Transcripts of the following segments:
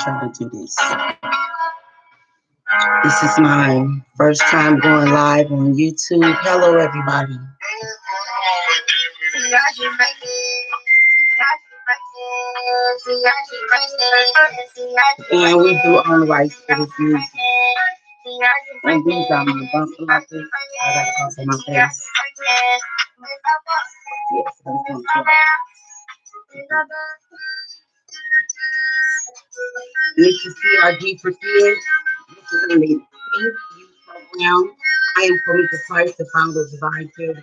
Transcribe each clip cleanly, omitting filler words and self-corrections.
try to do this. This is my first time going live on YouTube. Hello, everybody. And we do own rights to this music. And these are my bumper blockers. I got to cover my face. Yes, I'm going to. This is CRG for Kids. This is a youth program. I am Kamika Price, the founder of Divine Care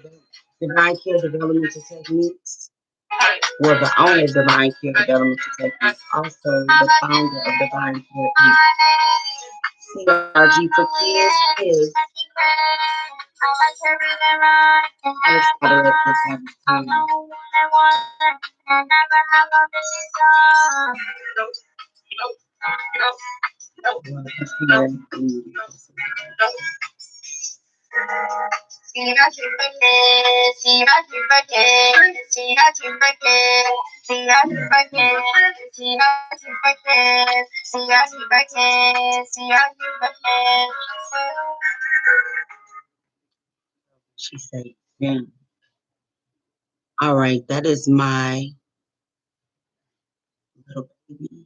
Developmental Techniques. Well, the owner of Divine Care Developmental Techniques, also the founder of Divine Care Inc. CRG for Kids is let's start at this time. She said, yeah. All right, that is my little baby.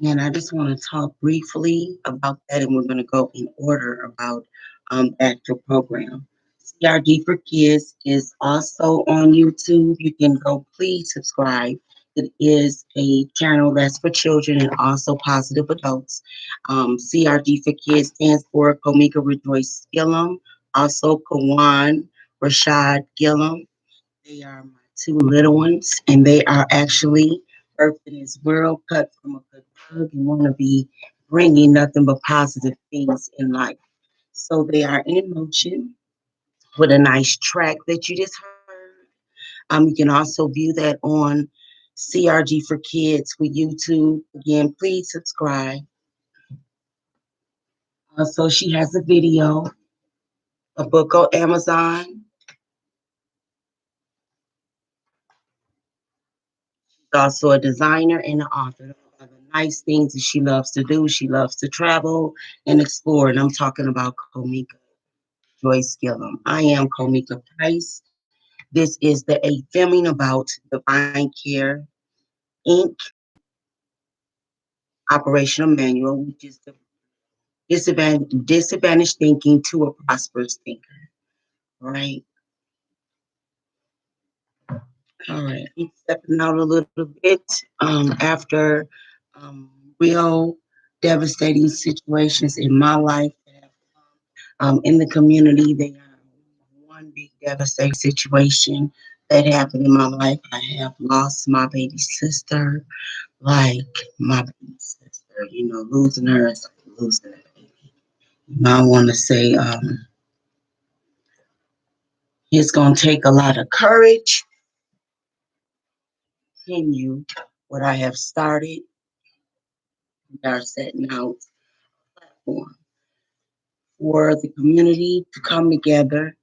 And I just want to talk briefly about that, and we're going to go in order about the actual program. CRD for Kids is also on YouTube. You can go, please subscribe. It is a channel that's for children and also positive adults. CRD for Kids stands for Komika Rejoice Gillum, also Kawan Rashad Gillum. They are my two little ones, and they are actually birthed in this world, cut from a good bug, and want to be bringing nothing but positive things in life. So they are in motion with a nice track that you just heard. You can also view that on CRG for Kids with YouTube. Again, please subscribe. Also, she has a video, a book on Amazon. Also a designer and an author. The nice things that she loves to do. She loves to travel and explore. And I'm talking about Komika Joyce Gillum. I am Komika Price. This is the A Filming About Divine Care Inc. Operational Manual, which is the disadvantaged thinking to a prosperous thinker. Right? All right. I'm stepping out a little bit after real devastating situations in my life. In the community, they are one big devastating situation that happened in my life. I have lost my baby sister, like my baby sister. You know, losing her is like losing a baby. I want to say it's going to take a lot of courage to continue what I have started. We are setting out a platform for the community to come together.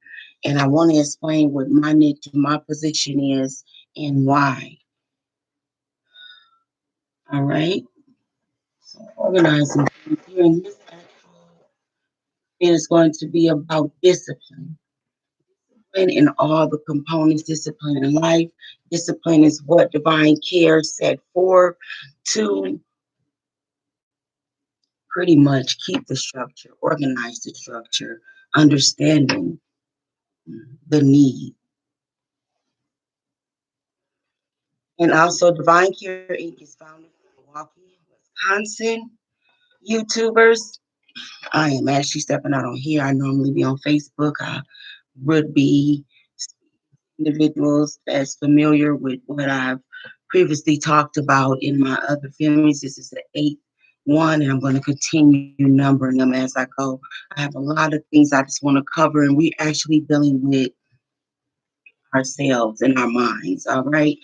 And I want to explain what my niche, my position is, and why. All right. So organizing here in this actual, it is going to be about discipline. Discipline in all the components, discipline in life. Discipline is what divine care set for to pretty much keep the structure, organize the structure, understanding the need. And also, Divine Care Inc. is founded in Milwaukee, Wisconsin. YouTubers, I am actually stepping out on here. I normally be on Facebook. I would be individuals that's familiar with what I've previously talked about in my other films. This is the eighth one, and I'm going to continue numbering them as I go. I have a lot of things I just want to cover, and we're actually dealing with ourselves and our minds, all right?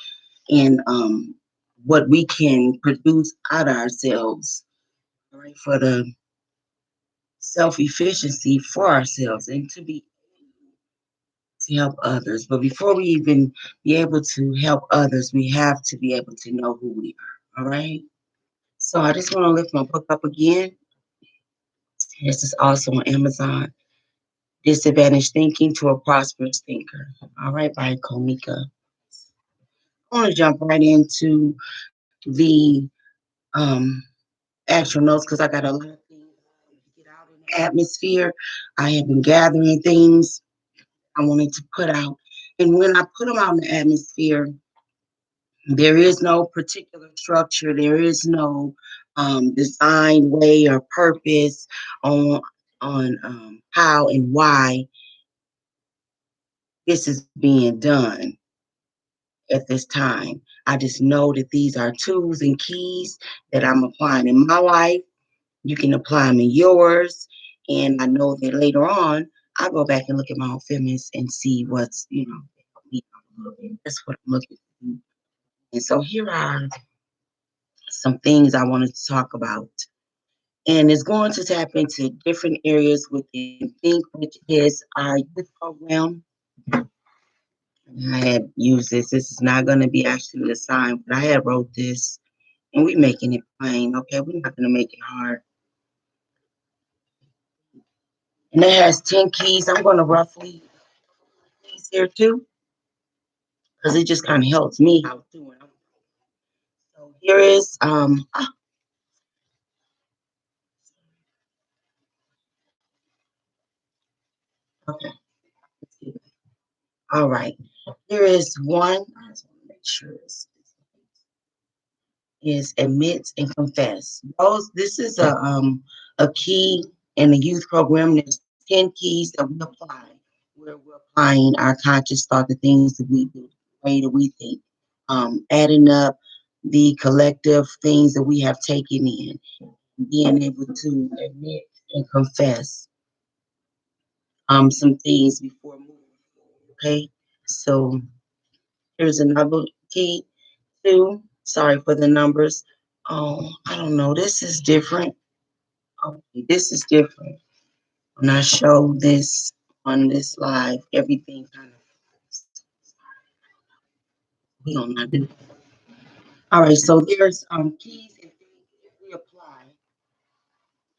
And what we can produce out of ourselves, all right, for the self-efficiency for ourselves and to be to help others. But before we even be able to help others, we have to be able to know who we are. All right. So I just want to lift my book up again. This is also on Amazon. Disadvantaged Thinking to a Prosperous Thinker. All right, by Komika. I want to jump right into the um, actual notes because I got a lot of things to get out in the atmosphere. I have been gathering things I wanted to put out. And when I put them out in the atmosphere, there is no particular structure. There is no design way or purpose on how and why this is being done at this time. I just know that these are tools and keys that I'm applying in my life. You can apply them in yours. And I know that later on, I'll go back and look at my own feelings and see what's, that's what I'm looking for. And so here are some things I wanted to talk about. And it's going to tap into different areas within Think, which is our youth program. I had used this. This is not going to be actually the sign, but I had wrote this, and we're making it plain. Okay, we're not going to make it hard. And it has 10 keys. I'm going to roughly keys here too, because it just kind of helps me out too. So here is okay. Let's see. All right. Here is one. I just want to make sure it's is admit and confess. Those this is a key in the youth program. There's 10 keys that we apply where we're applying our conscious thought, the things that we do, the way that we think, adding up the collective things that we have taken in, being able to admit and confess some things before moving forward. Okay, so here's another key. Two. Sorry for the numbers. Oh, I don't know. This is different. Okay, this is different. When I show this on this live, everything kind of we don't not do. All right, so there's keys and things that we apply.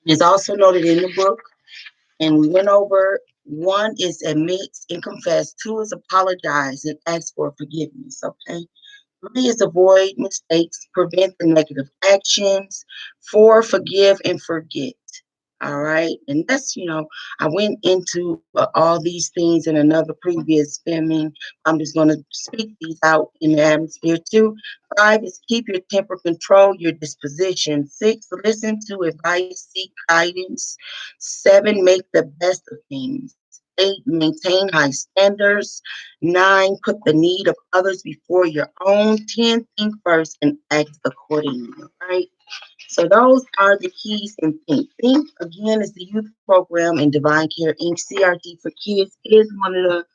It's also noted in the book, and we went over. One is admit and confess. Two is apologize and ask for forgiveness. Okay. Three is avoid mistakes, prevent the negative actions. Four, forgive and forget. All right. And that's, I went into all these things in another previous filming. I'm just going to speak these out in the atmosphere too. Five is keep your temper, control your disposition. Six, listen to advice, seek guidance. Seven, make the best of things. Eight, maintain high standards. Nine, put the need of others before your own. 10, think first and act accordingly. All right. So those are the keys in Think. Think again is the youth program in Divine Care Inc. CRT for Kids is one of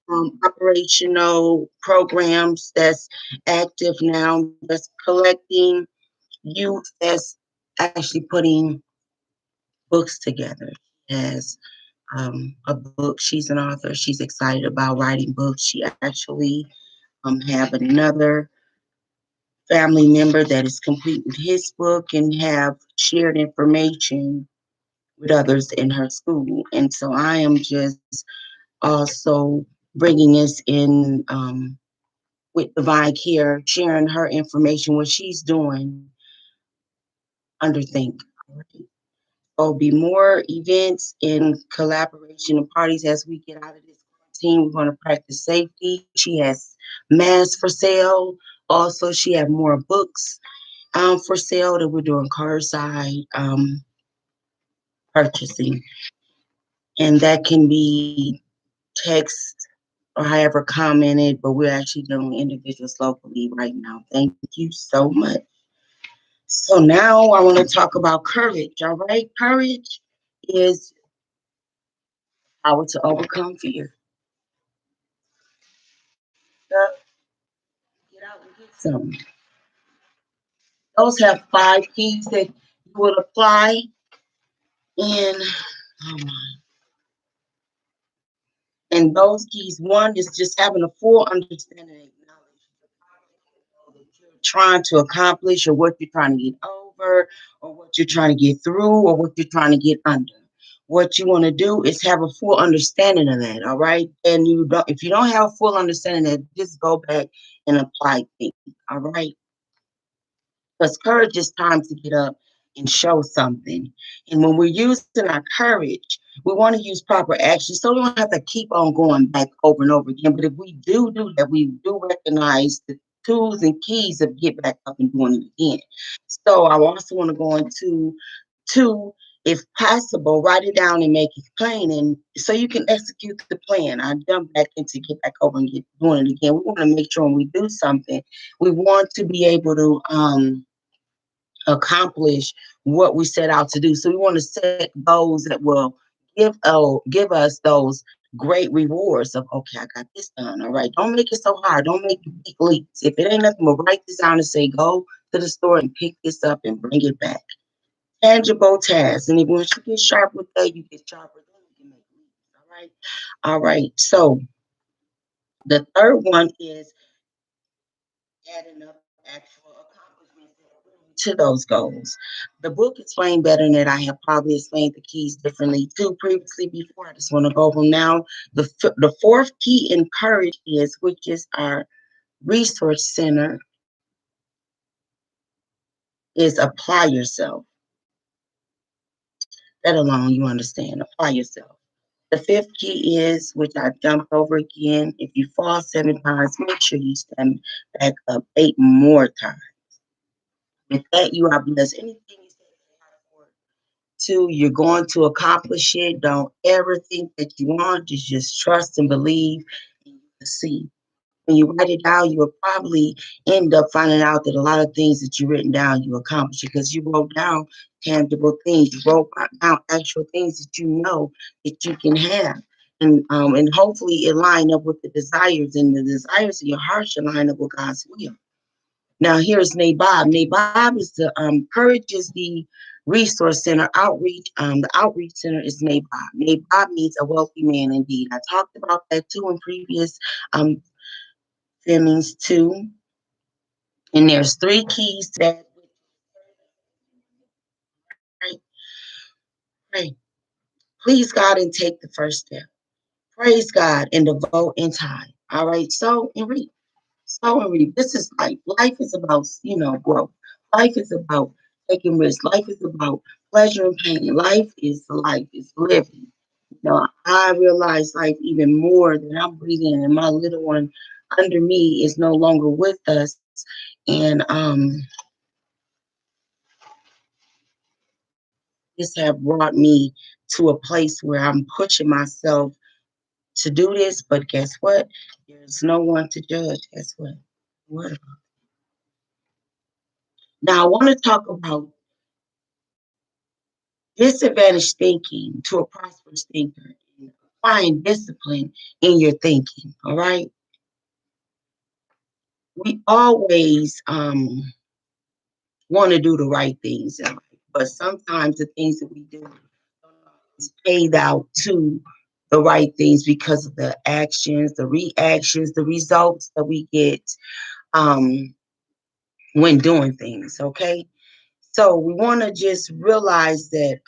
the operational programs that's active now. That's collecting youth. That's actually putting books together. As a book, she's an author. She's excited about writing books. She actually have another family member that is complete with his book and have shared information with others in her school. And so I am just also bringing this in with Divine Care, sharing her information, what she's doing under Think. There'll be more events and collaboration and parties as we get out of this quarantine. We're going to practice safety. She has masks for sale. Also, she has more books for sale that we're doing curbside purchasing. And that can be text or however commented, but we're actually doing individuals locally right now. Thank you so much. So now I want to talk about courage. All right. Courage is power to overcome fear. So get out and get some. Those have 5 keys that you would apply in. Oh my. And those keys, one is just having a full understanding and knowledge of what you're trying to accomplish or what you're trying to get over. over, or what you're trying to get through, or what you're trying to get under. What you want to do is have a full understanding of that, all right? And you don't, if you don't have a full understanding of that, just go back and apply things, all right? Because courage is time to get up and show something. And when we're using our courage, we want to use proper action so we don't have to keep on going back over and over again. But if we do that, we do recognize the tools and keys of get back up and doing it again. So I also want to go into two, if possible, write it down and make it plain, and so you can execute the plan. I jump back into get back over and get doing it again. We want to make sure when we do something, we want to be able to accomplish what we set out to do. So we want to set goals that will give us those great rewards of, okay, I got this done. All right. Don't make it so hard. Don't make it big leaps. If it ain't nothing, we'll write this down and say, go to the store and pick this up and bring it back. Tangible tasks. And if once you get sharp with that, you get sharper, then you can make leaps. All right. All right. So the third one is adding up actual accomplishments to those goals. The book explained better than I have probably explained the keys differently too previously before. I just want to go over them now. The fourth key in courage is, which is our resource center, is apply yourself. That alone, you understand. Apply yourself. The fifth key is, which I jumped over again, if you fall 7 times, make sure you stand back up 8 more times. With that, you are blessed. Anything you say to, you're going to accomplish it. Don't ever think that you want. Just trust and believe, and you will see. When you write it down, you will probably end up finding out that a lot of things that you've written down, you accomplished because you wrote down tangible things. You wrote down actual things that you know that you can have. And hopefully it line up with the desires, and the desires of your heart should line up with God's will. Now here's NABOB. NABOB is the Courage is the resource center outreach. The outreach center is NABOB. NABOB means a wealthy man indeed. I talked about that too in previous filmings too. And there's 3 keys to that. Right, right. Please God and take the first step. Praise God and devote in time. All right. So and read. So and read. This is life. Life is about, growth. Life is about taking risks. Life is about pleasure and pain. Life is life. It's living. I realize life even more that I'm breathing, and my little one under me is no longer with us. And this have brought me to a place where I'm pushing myself to do this. But guess what? There's no one to judge. Guess what? What? Now I want to talk about disadvantaged thinking to a prosperous thinker. And find discipline in your thinking. All right. We always want to do the right things in life, but sometimes the things that we do is paid out to the right things because of the actions, the reactions, the results that we get um, when doing things. Okay, so we want to just realize that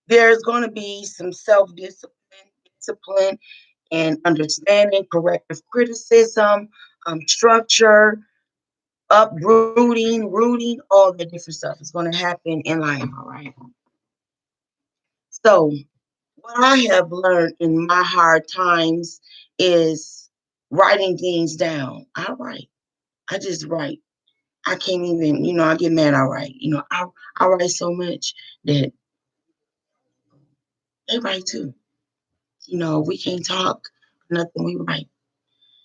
there's going to be some discipline, and understanding, corrective criticism, structure, uprooting, rooting, all the different stuff is going to happen in life. All right. So, what I have learned in my hard times is writing things down. I write. I just write. I can't even, I get mad. I write. I write so much that they write too. We can't talk, nothing. We write.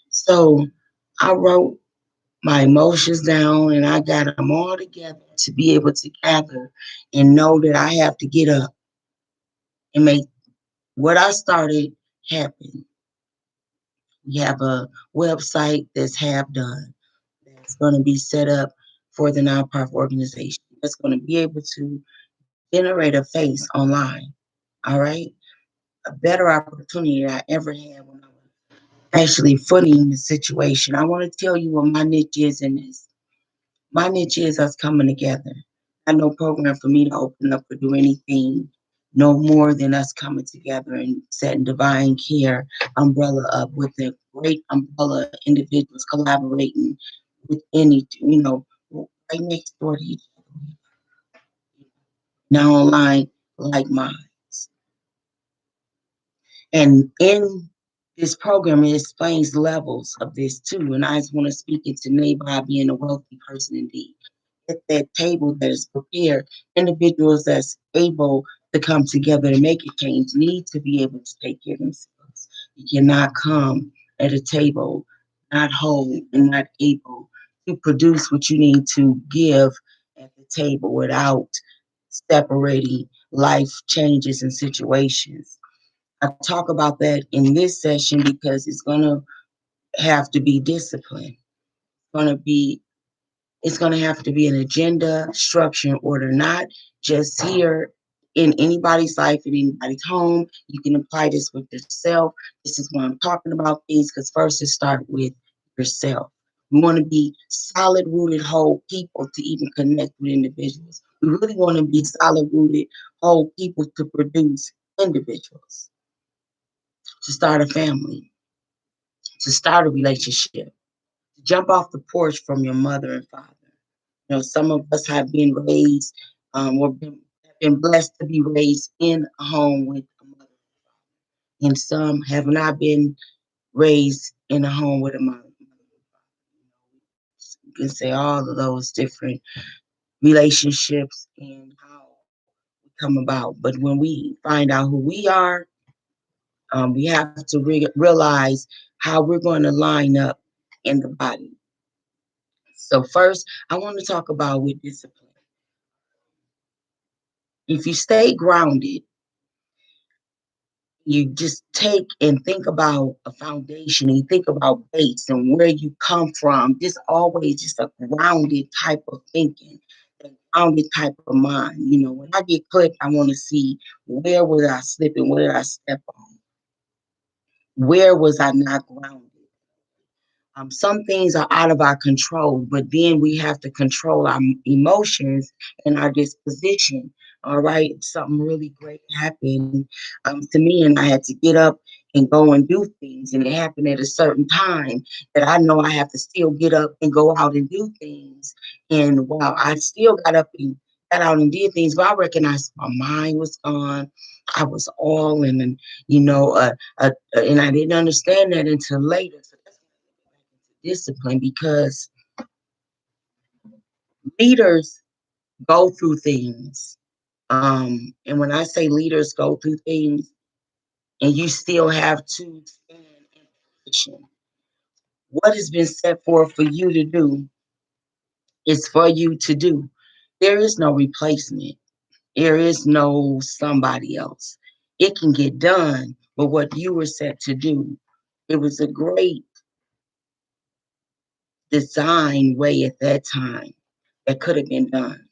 So, I wrote my emotions down and I got them all together to be able to gather and know that I have to get up and make what I started happen. We have a website that's half done that's going to be set up for the nonprofit organization that's going to be able to generate a face online. All right. A better opportunity than I ever had when I was actually footing the situation. I want to tell you what my niche is in this. My niche is us coming together. I no program for me to open up or do anything no more than us coming together and setting divine care umbrella up with a great umbrella individuals collaborating with any, right next door to each other, now online like minds. And in this program, it explains levels of this too. And I just want to speak into Nabai being a wealthy person indeed. At that table that is prepared, individuals that's able to come together and make a change need to be able to take care of themselves. You cannot come at a table not whole and not able to produce what you need to give at the table without separating life changes and situations. I talk about that in this session because it's going to have to be disciplined. Going to be it's going to have to be an agenda, structure, and order, not just here in anybody's life, in anybody's home. You can apply this with yourself. This is why I'm talking about things because first it starts with yourself. We want to be solid rooted, whole people to even connect with individuals. We really want to be solid rooted, whole people to produce individuals, to start a family, to start a relationship, to jump off the porch from your mother and father. Some of us have been raised have been blessed to be raised in a home with a mother, and some have not been raised in a home with a mother. You can say all of those different relationships and how we come about. But when we find out who we are, we have to realize how we're going to line up in the body. So first, I want to talk about with discipline. If you stay grounded, you just take and think about a foundation and you think about base and where you come from, just always just a grounded type of thinking, a grounded type of mind. When I get clipped, I want to see where was I slipping, where did I step on, where was I not grounded. Some things are out of our control, but then we have to control our emotions and our disposition. All right, something really great happened to me, and I had to get up and go and do things, and it happened at a certain time that I know I have to still get up and go out and do things. And while I still got up and got out and did things, but I recognized my mind was gone. I was all in, and and I didn't understand that until later. So that's discipline because leaders go through things. And when I say leaders go through things and you still have to stand in position, what has been set forth for you to do is for you to do. There is no replacement. There is no somebody else. It can get done, but what you were set to do, it was a great design way at that time that could have been done.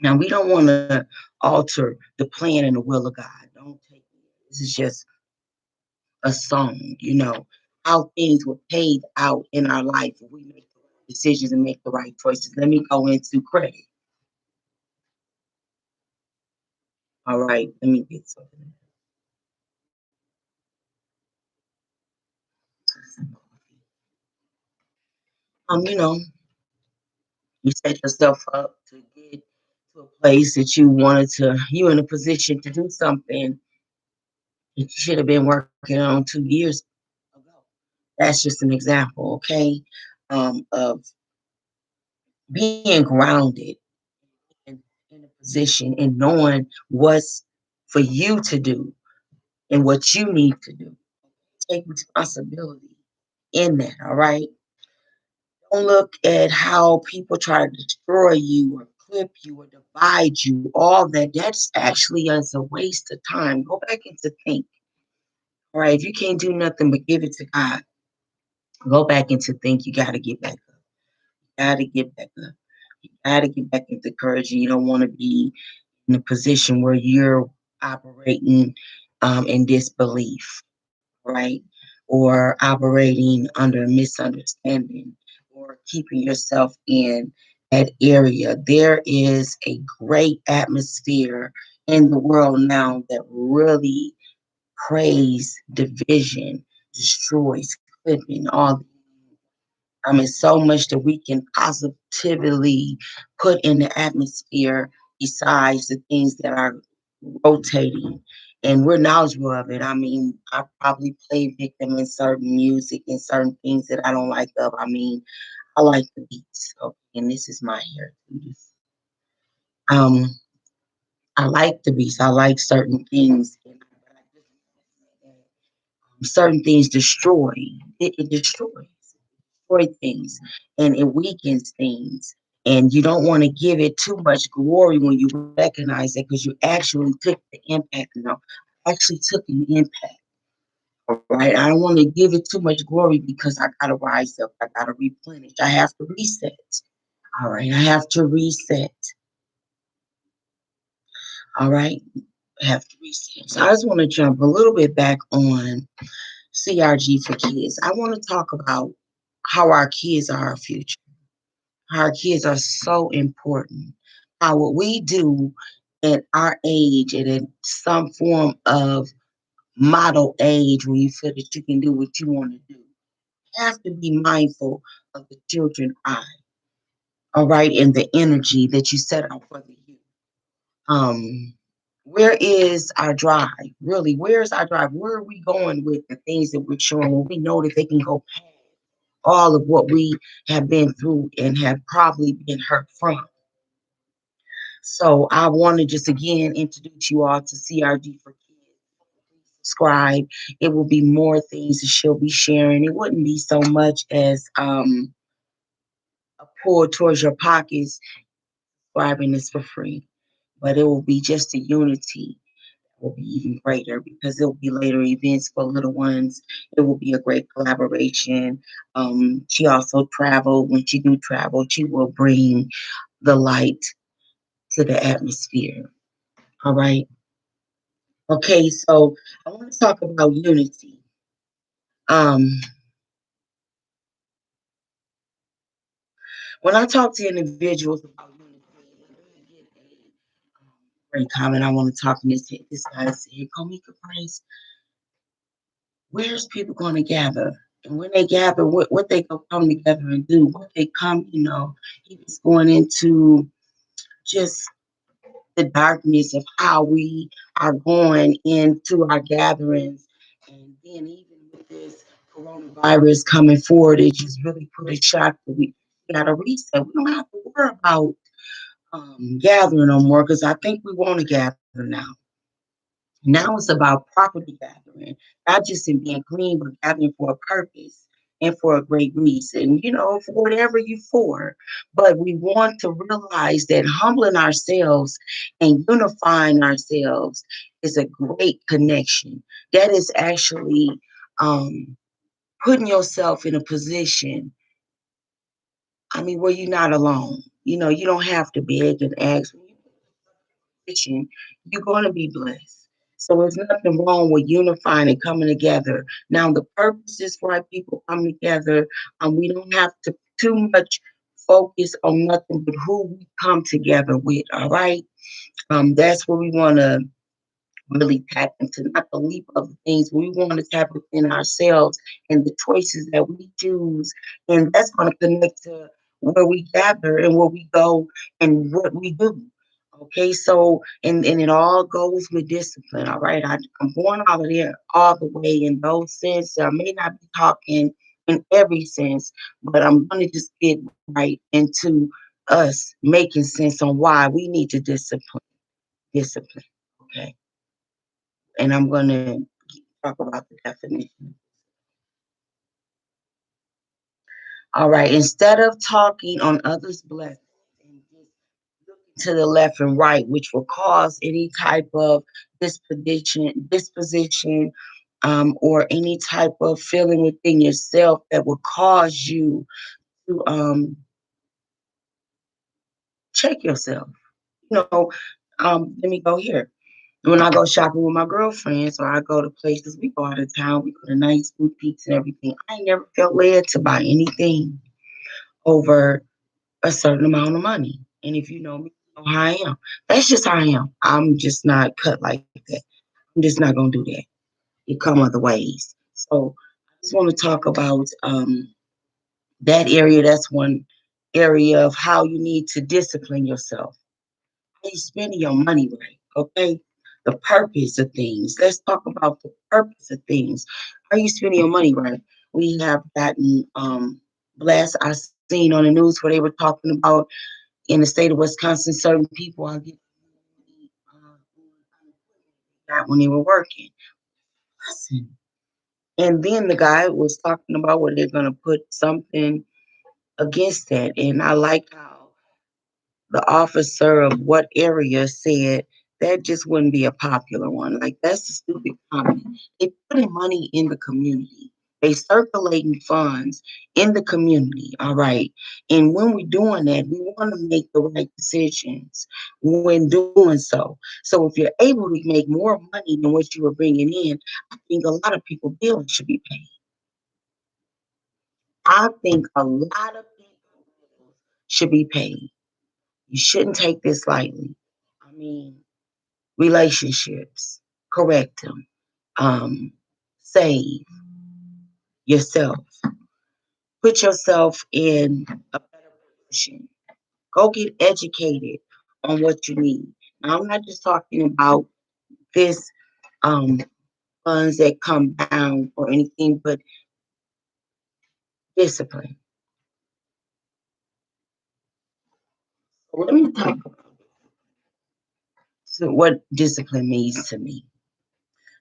Now, we don't want to alter the plan and the will of God. Don't take it. This is just a song, how things were paid out in our life if we make the right decisions and make the right choices. Let me go into credit. All right, let me get something. Um, you know, you set yourself up to get to a place that you in a position to do something that you should have been working on 2 years ago. That's just an example, okay, of being grounded in, in a position and knowing what's for you to do and what you need to do. Take responsibility in that, all right? Don't look at how people try to destroy you or clip you or divide you, all that. That's actually as a waste of time. Go back and to think. All right, if you can't do nothing but give it to God, go back and to think. You got to get back up. You got to get back up. You got to get back into courage. You don't want to be in a position where you're operating in disbelief, right? Or operating under misunderstanding for keeping yourself in that area. There is a great atmosphere in the world now that really praise division, destroys, clipping, all. I mean, so much that we can positively put in the atmosphere besides the things that are rotating. And we're knowledgeable of it. I mean, I probably play victim in certain music and certain things that I don't like of. I mean, I like the beats. Okay, and this is my heritage. Um, I like the beats. I like certain things. Certain things destroy. It destroy things and it weakens things. And you don't want to give it too much glory when you recognize it because you actually took the impact. No, actually took an impact. All right. I don't want to give it too much glory because I gotta rise up. I gotta replenish. I have to reset. All right. I have to reset. All right. I have to reset. So I just want to jump a little bit back on CRG for kids. I want to talk about how our kids are our future. Our kids are so important. How what we do at our age and in some form of model age when you feel that you can do what you want to do. You have to be mindful of the children eye, all right, and the energy that you set out for the youth. Um, where is our drive? Really, where's our drive? Where are we going with the things that we're showing when we know that they can go past all of what we have been through and have probably been hurt from? So I want to just again introduce you all to CRG for Kids. Subscribe. It will be more things that she'll be sharing. It wouldn't be so much as a pull towards your pockets. Subscribing is for free, but it will be just a unity. Will be even greater because there will be later events for little ones. It will be a great collaboration. She also traveled. When she do travel, she will bring the light to the atmosphere. All right. Okay, so I want to talk about unity. Um, when I talk to individuals about unity, when they get a great comment, I want to talk to this guy said, Komika Price, where's people going to gather? And when they gather, what they go come together and do, what they come, he was going into just the darkness of how we are going into our gatherings. And then even with this coronavirus coming forward, it just really put a shock that we got to reset. We don't have to worry about gathering no more because I think we want to gather now. Now it's about property gathering, not just in being clean, but gathering for a purpose and for a great reason, for whatever you for. But we want to realize that humbling ourselves and unifying ourselves is a great connection. That is actually putting yourself in a position, I mean, where you're not alone. You don't have to beg and ask. When you're going to be blessed. So there's nothing wrong with unifying and coming together. Now, the purpose is why people come together. We don't have to too much focus on nothing but who we come together with. All right. That's where we want to really tap into, not the leap of things. We want to tap within ourselves and the choices that we choose. And that's going to connect to where we gather and where we go and what we do. Okay, so and it all goes with discipline. All right, I'm going all of there all the way in those sense. I may not be talking in every sense, but I'm going to just get right into us making sense on why we need to discipline. Okay, and I'm going to talk about the definition. All right, instead of talking on others' blessings and just looking to the left and right, which will cause any type of disposition, or any type of feeling within yourself that will cause you to check yourself. Let me go here. When I go shopping with my girlfriends or I go to places, we go out of town, we go to nice boutiques and everything. I ain't never felt led to buy anything. over a certain amount of money. And if you know me, you know how I am. That's just how I am. I'm just not cut like that. I'm just not gonna do that. It come other ways. So I just want to talk about that area. That's one area of how you need to discipline yourself. Are you spending your money right? Okay. The purpose of things. Let's talk about the purpose of things. Are you spending your money right? We have gotten blessed. I seen on the news where they were talking about in the state of Wisconsin, certain people are getting that when they were working. Listen. And then the guy was talking about where they're going to put something against that. And I like how the officer of what area said that just wouldn't be a popular one. Like, that's a stupid comment. They putting money in the community. They circulating funds in the community. All right. And when we're doing that, we want to make the right decisions when doing so. So if you're able to make more money than what you were bringing in, I think a lot of people bills should be paid. I think a lot of people should be paid. You shouldn't take this lightly. I mean, relationships, correct them, save yourself, put yourself in a better position. Go get educated on what you need. Now, I'm not just talking about this um, funds that come down or anything, but discipline. So let me talk about what discipline means to me.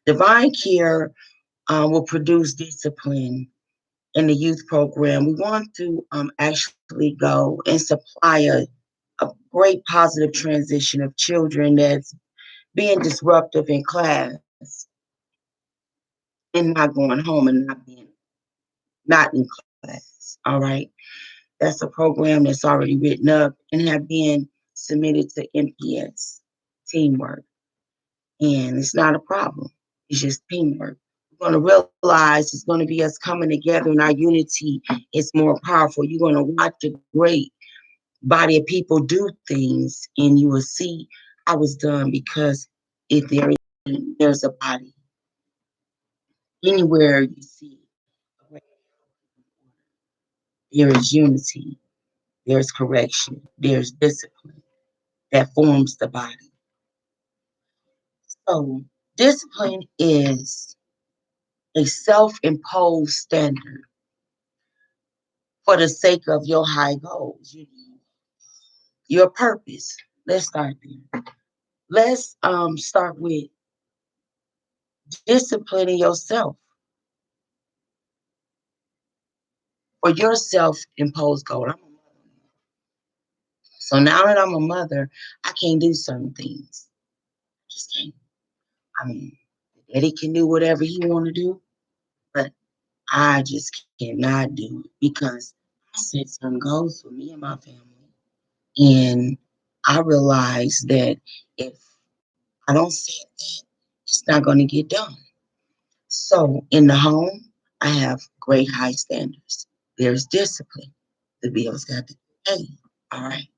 Divine care will produce discipline in the youth program. We want to actually go and supply a great positive transition of children that's being disruptive in class and not going home and not in class. All right. That's a program that's already written up and have been submitted to MPS teamwork. And it's not a problem. It's just teamwork. We're going to realize it's going to be us coming together and our unity is more powerful. You're going to watch a great body of people do things and you will see how it's done because if there's a body, anywhere you see there is unity, there's correction, there's discipline that forms the body. So discipline is a self-imposed standard for the sake of your high goals, your purpose. Let's start there. Let's start with disciplining yourself for your self-imposed goal. So now that I'm a mother, I can't do certain things. Just can't. I mean, daddy can do whatever he want to do, but I just cannot do it because I set some goals for me and my family. And I realize that if I don't set that, it's not going to get done. So in the home, I have great high standards. There's discipline. The bills got to be paid. All right.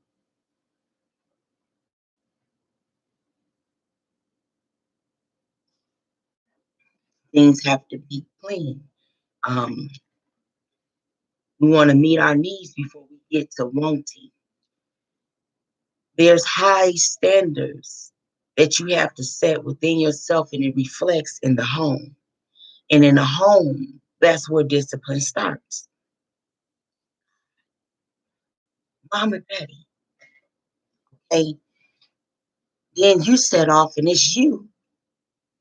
Things have to be clean. Um, we want to meet our needs before we get to wanting. There's high standards that you have to set within yourself, and it reflects in the home. And in the home, that's where discipline starts. Mom and daddy, okay? Then you set off, and it's you,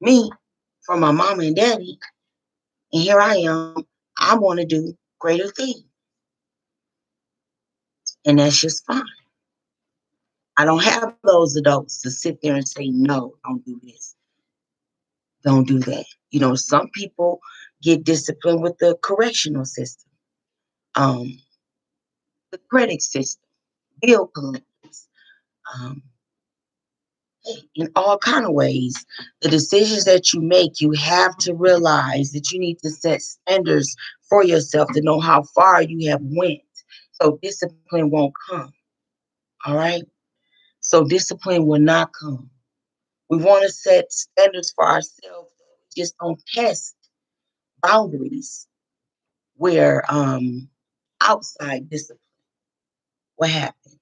me, from my mama and daddy. And here I am. I want to do greater things. And that's just fine. I don't have those adults to sit there and say, no, don't do this. Don't do that. You know, some people get disciplined with the correctional system, um, the credit system, bill collectors, um, in all kind of ways. The decisions that you make, you have to realize that you need to set standards for yourself to know how far you have went. So discipline won't come. All right. So discipline will not come. We want to set standards for ourselves. We just don't test boundaries where outside discipline. What happened?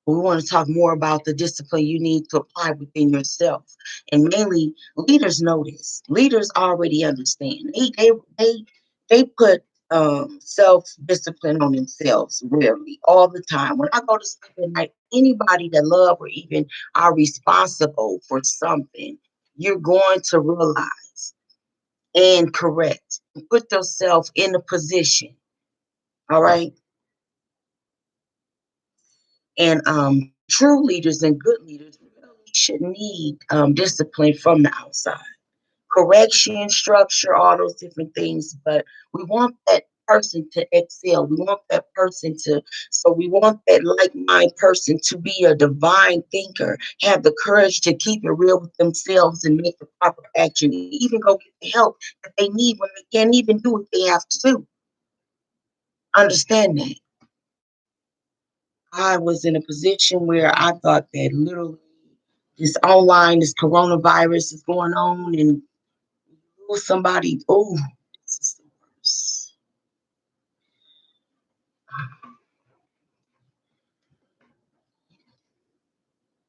We want to talk more about the discipline you need to apply within yourself. And mainly leaders know this. Leaders already understand. They put self-discipline on themselves rarely, all the time. When I go to sleep at night, anybody that love or even are responsible for something, you're going to realize and correct. Put yourself in a position. All right. And true leaders and good leaders really should need discipline from the outside, correction, structure, all those different things. But we want that person to excel. We want that person to, so we want that like minded person to be a divine thinker, have the courage to keep it real with themselves and make the proper action, even go get the help that they need when they can't even do what they have to do. Understand that. I was in a position where I thought that literally this coronavirus is going on, and somebody, oh, this is the worst.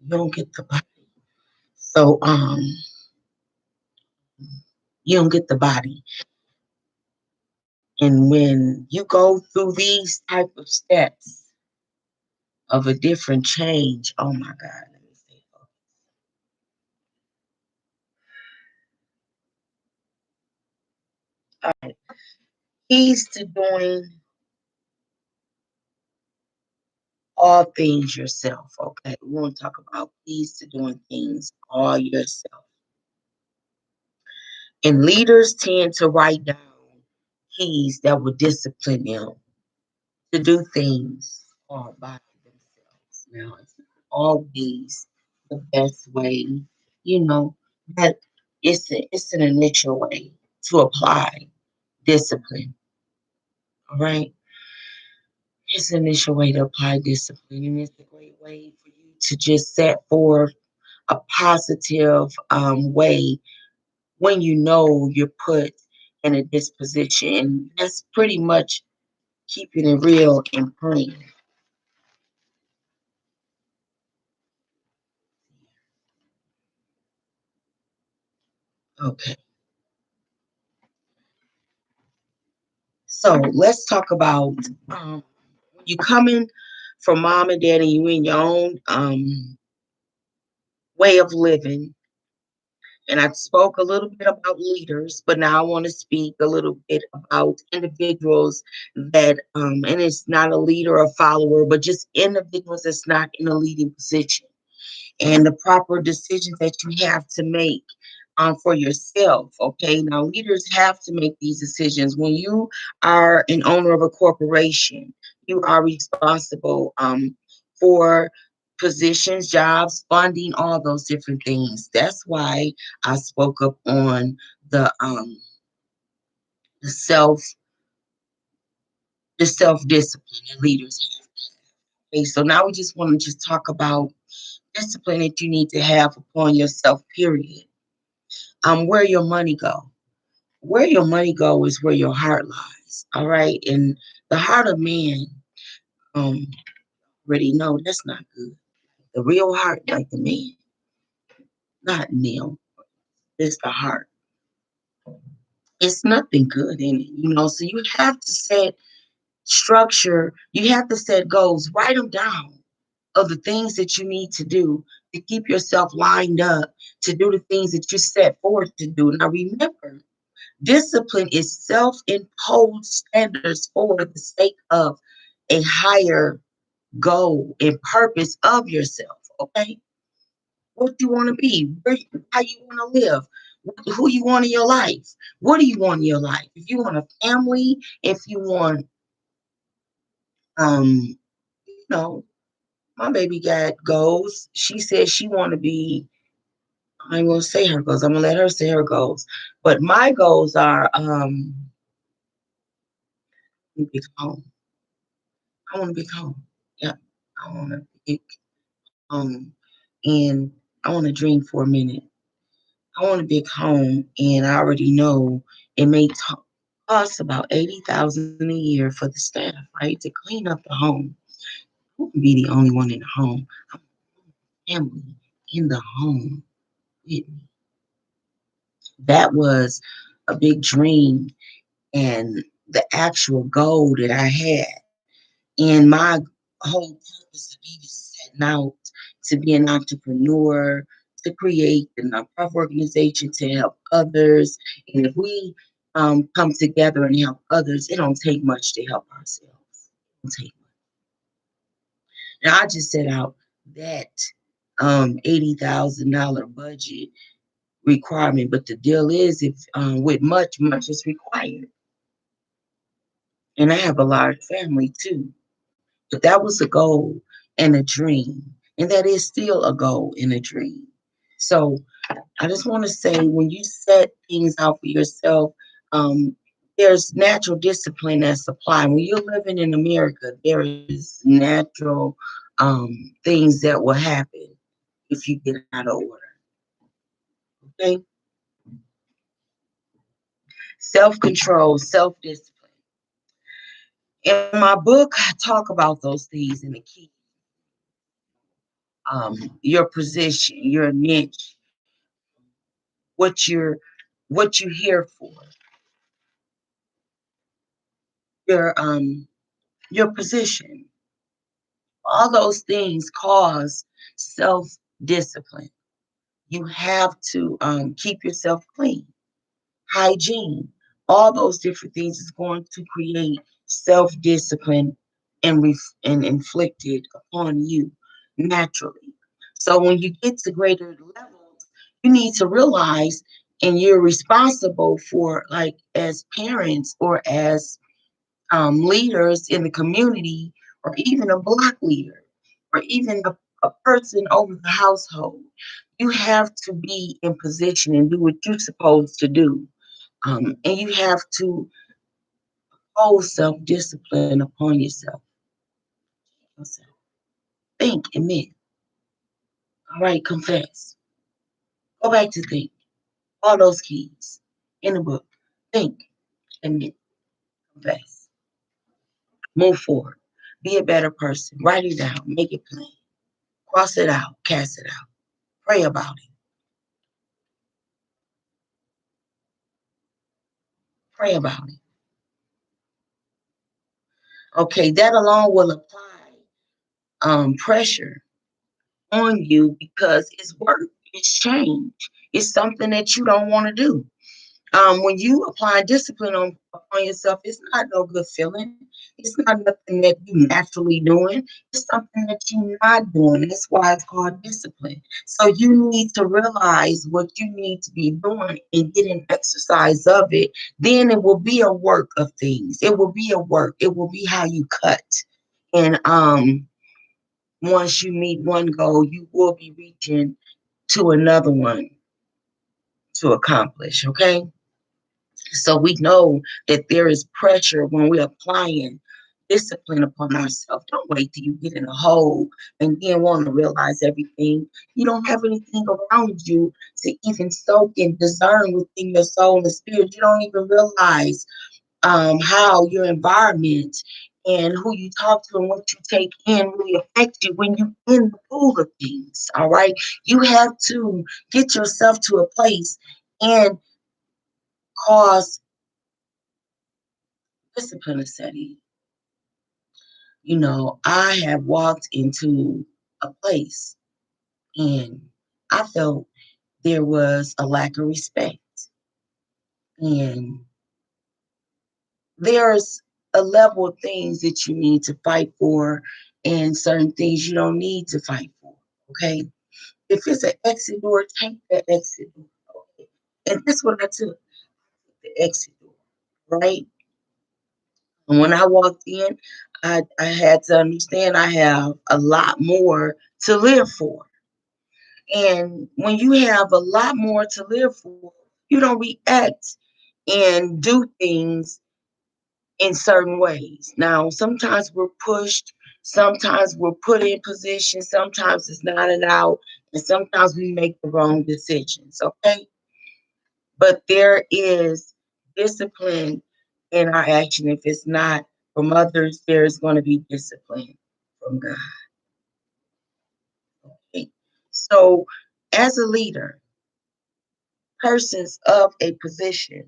You don't get the body. So, you don't get the body. And when you go through these type of steps of a different change, oh my God, let me say, all right, keys to doing all things yourself. Okay, we want to talk about keys to doing things all yourself. And leaders tend to write down keys that will discipline them to do things all by themselves. Now, it's not always the best way, you know, but it's an initial way to apply discipline. All right. It's an initial way to apply discipline, and it's a great way for you to just set forth a positive way when you know you're put in a disposition. That's pretty much keeping it real and praying. Okay. So let's talk about when you coming from mom and dad and you in your own way of living. And I spoke a little bit about leaders, but now I want to speak a little bit about individuals that, and it's not a leader or follower, but just individuals that's not in a leading position, and the proper decisions that you have to make for yourself. Okay, now leaders have to make these decisions. When you are an owner of a corporation, you are responsible for positions, jobs, funding, all those different things. That's why I spoke up on the self discipline that leaders have. Okay, so now we just want to just talk about discipline that you need to have upon yourself, period. Where your money go. Where your money go is where your heart lies. All right. And the heart of man, um, already know that's not good. The real heart, like the man, not Neil. It's the heart. It's nothing good in it, So you have to set structure, you have to set goals, write them down of the things that you need to do to keep yourself lined up to do the things that you set forth to do. Now remember, discipline is self imposed standards for the sake of a higher goal and purpose of yourself. Okay. What you want to be, how you want to live, who you want in your life. What do you want in your life? If you want a family, if you want, you know, my baby got goals. She said she want to be. I ain't gonna say her goals. I'm gonna let her say her goals. But my goals are big home. I want a big home. Yeah, I want a big home, and I want to dream for a minute. I want a big home, and I already know it may cost about 80,000 a year for the staff, right, to clean up the home. I wouldn't be the only one in the home. I want family in the home with me. That was a big dream and the actual goal that I had. And my whole purpose of even setting out to be an entrepreneur, to create a nonprofit organization to help others. And if we come together and help others, it don't take much to help ourselves. It don't take much. Now I just set out that $80,000 budget requirement, but the deal is if with much, much is required. And I have a large family too. But that was a goal and a dream. And that is still a goal and a dream. So I just want to say when you set things out for yourself, um, there's natural discipline that's applied. When you're living in America, there is natural things that will happen if you get out of order. Okay? Self control, self discipline. In my book, I talk about those things in the key. Your position, your niche, what you're here for, your your position. All those things cause self discipline. You have to keep yourself clean, hygiene. All those different things is going to create self discipline and inflict it upon you naturally. So when you get to greater levels, you need to realize, and you're responsible for, like as parents or as leaders in the community, or even a block leader, or even a person over the household. You have to be in position and do what you're supposed to do. And you have to hold self discipline upon yourself. Think, admit. All right, confess. Go back to think. All those keys in the book. Think, admit, confess. Move forward. Be a better person. Write it down. Make it plain. Cross it out. Cast it out. Pray about it. Pray about it. Okay, that alone will apply pressure on you because it's work, it's change, it's something that you don't want to do. When you apply discipline upon yourself, it's not no good feeling. It's not nothing that you naturally doing. It's something that you're not doing. That's why it's called discipline. So you need to realize what you need to be doing and get an exercise of it. Then it will be a work of things. It will be a work. It will be how you cut. And once you meet one goal, you will be reaching to another one to accomplish. Okay. So we know that there is pressure when we're applying discipline upon ourselves. Don't wait till you get in a hole and then want to realize everything. You don't have anything around you to even soak and discern within your soul and spirit. You don't even realize how your environment and who you talk to and what you take in really affect you when you're in the pool of things. All right. You have to get yourself to a place and cause discipline to set in. I have walked into a place and I felt there was a lack of respect. And there's a level of things that you need to fight for and certain things you don't need to fight for. Okay. If it's an exit door, take that exit door. Okay. And that's what I took, the exit door. Right. And when I walked in, I had to understand I have a lot more to live for. And when you have a lot more to live for, you don't react and do things in certain ways. Now, sometimes we're pushed, sometimes we're put in position, sometimes it's not allowed, and sometimes we make the wrong decisions, okay? But there is discipline in our action. If it's not from others, there's going to be discipline from God. Okay? So, as a leader, persons of a position,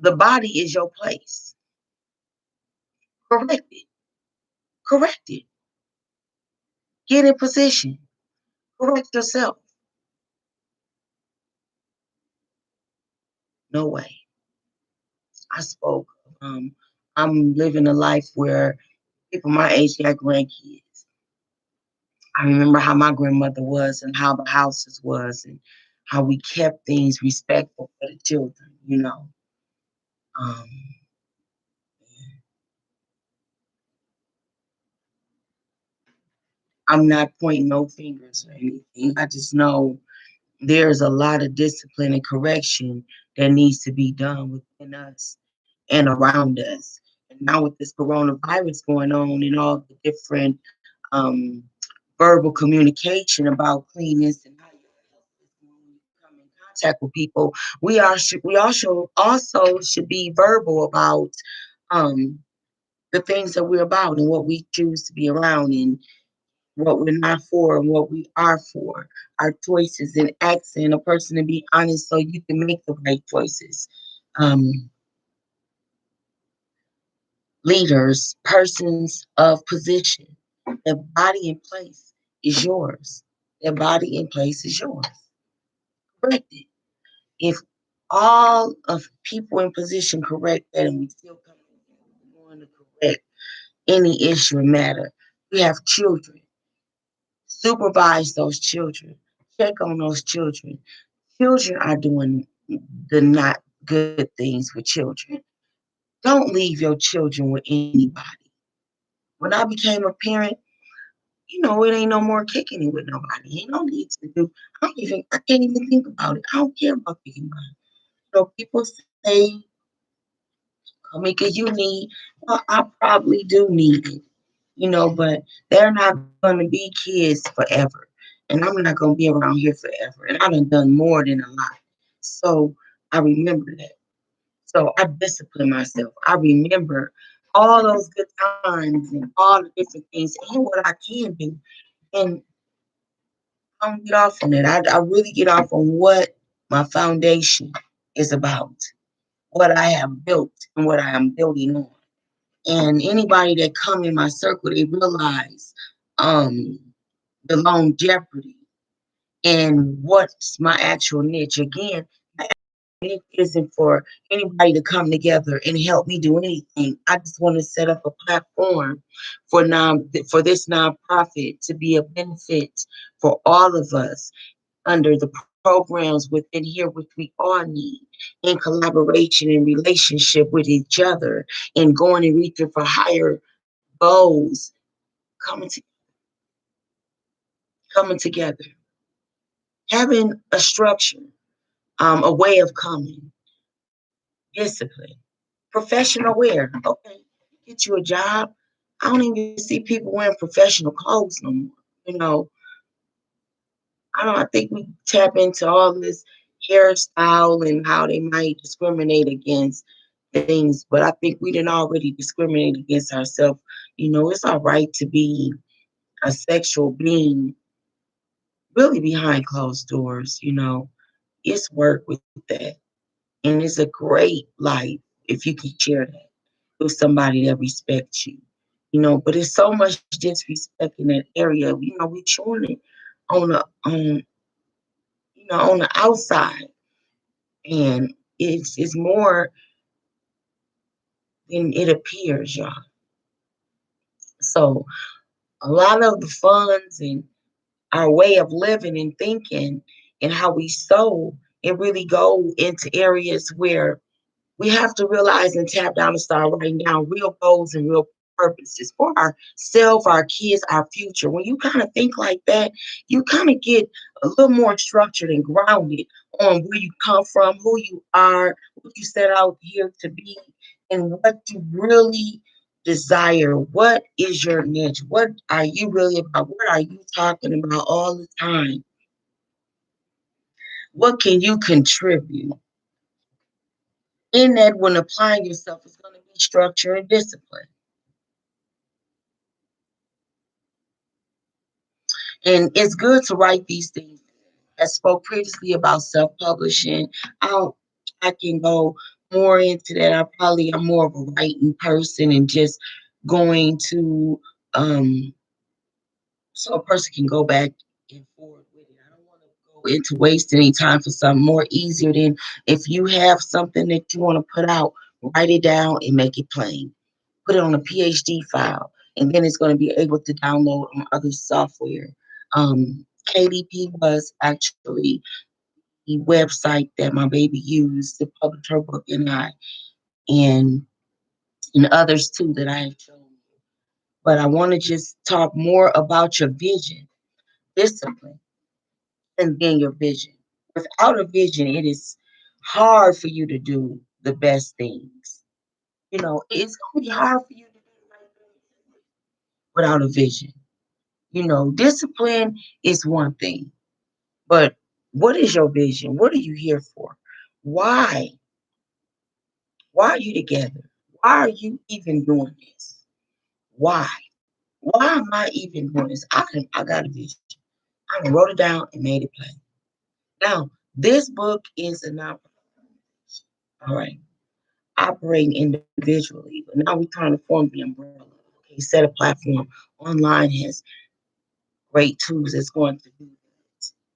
the body is your place. Correct it. Correct it. Get in position. Correct yourself. No way. I spoke. Um, I'm living a life where people my age got grandkids. I remember how my grandmother was and how the houses was and how we kept things respectful for the children, you know. Um, I'm not pointing no fingers or anything. I just know there's a lot of discipline and correction that needs to be done within us and around us. And now with this coronavirus going on and all the different um, verbal communication about cleanness and how you when you come in contact with people, we also should be verbal about um, the things that we're about and what we choose to be around and what we're not for and what we are for, our choices and asking a person to be honest so you can make the right choices. Um, Leaders, persons of position, the body in place is yours. The body in place is yours. Correct it. If all of people in position correct that and we still come going to correct any issue or matter, we have children. Supervise those children. Check on those children. Children are doing the not good things with children. Don't leave your children with anybody. When I became a parent, it ain't no more kicking it with nobody. Ain't no need to do. I can't even think about it. I don't care about kicking mine. People say, Kamika, you need, well, I probably do need it, but they're not going to be kids forever. And I'm not going to be around here forever. And I done more than a lot. So I remember that. So I discipline myself. I remember all those good times and all the different things and what I can do. And I don't get off on it. I really get off on what my foundation is about, what I have built and what I am building on. And anybody that come in my circle, they realize um, the longevity and what's my actual niche. Again, it isn't for anybody to come together and help me do anything. I just want to set up a platform for this nonprofit to be a benefit for all of us under the programs within here, which we all need in collaboration and relationship with each other and going and reaching for higher goals, coming to, coming together, having a structure, a way of coming, discipline, professional wear. Okay, get you a job. I don't even see people wearing professional clothes no more. You know, I think we tap into all this hairstyle and how they might discriminate against things, but I think we didn't already discriminate against ourselves. It's our right to be a sexual being really behind closed doors. It's work with that. And it's a great life if you can share that with somebody that respects you. But it's so much disrespect in that area. We chewing it on the on the outside. And it's more than it appears, y'all. So a lot of the funds and our way of living and thinking and how we sow, it really go into areas where we have to realize and tap down and start writing down real goals and real purposes for ourselves, our kids, our future. When you kind of think like that, you kind of get a little more structured and grounded on where you come from, who you are, what you set out here to be, and what you really desire. What is your niche? What are you really about? What are you talking about all the time? What can you contribute? In that, when applying yourself, is going to be structure and discipline. And it's good to write these things. I spoke previously about self-publishing. I'll, I can go more into that. I probably am more of a writing person and just going to so a person can go back and forward with it. I don't want to go into wasting any time for something more easier than if you have something that you want to put out, write it down and make it plain. Put it on a PhD file, and then it's going to be able to download on other software. KDP was actually the website that my baby used to publish her book, and and others too that I have shown you. But I want to just talk more about your vision, discipline, and then your vision. Without a vision, it is hard for you to do the best things. You know, it's going to be hard for you to do the right thing without a vision. You know, discipline is one thing, but what is your vision? What are you here for? Why? Why are you together? Why are you even doing this? Why? Why am I even doing this? I got a vision. I done wrote it down and made it plain. Now, this book is a nonprofit. All right. Operating individually, but now we're trying to form the umbrella. Okay, set a platform online has great tools that's going to do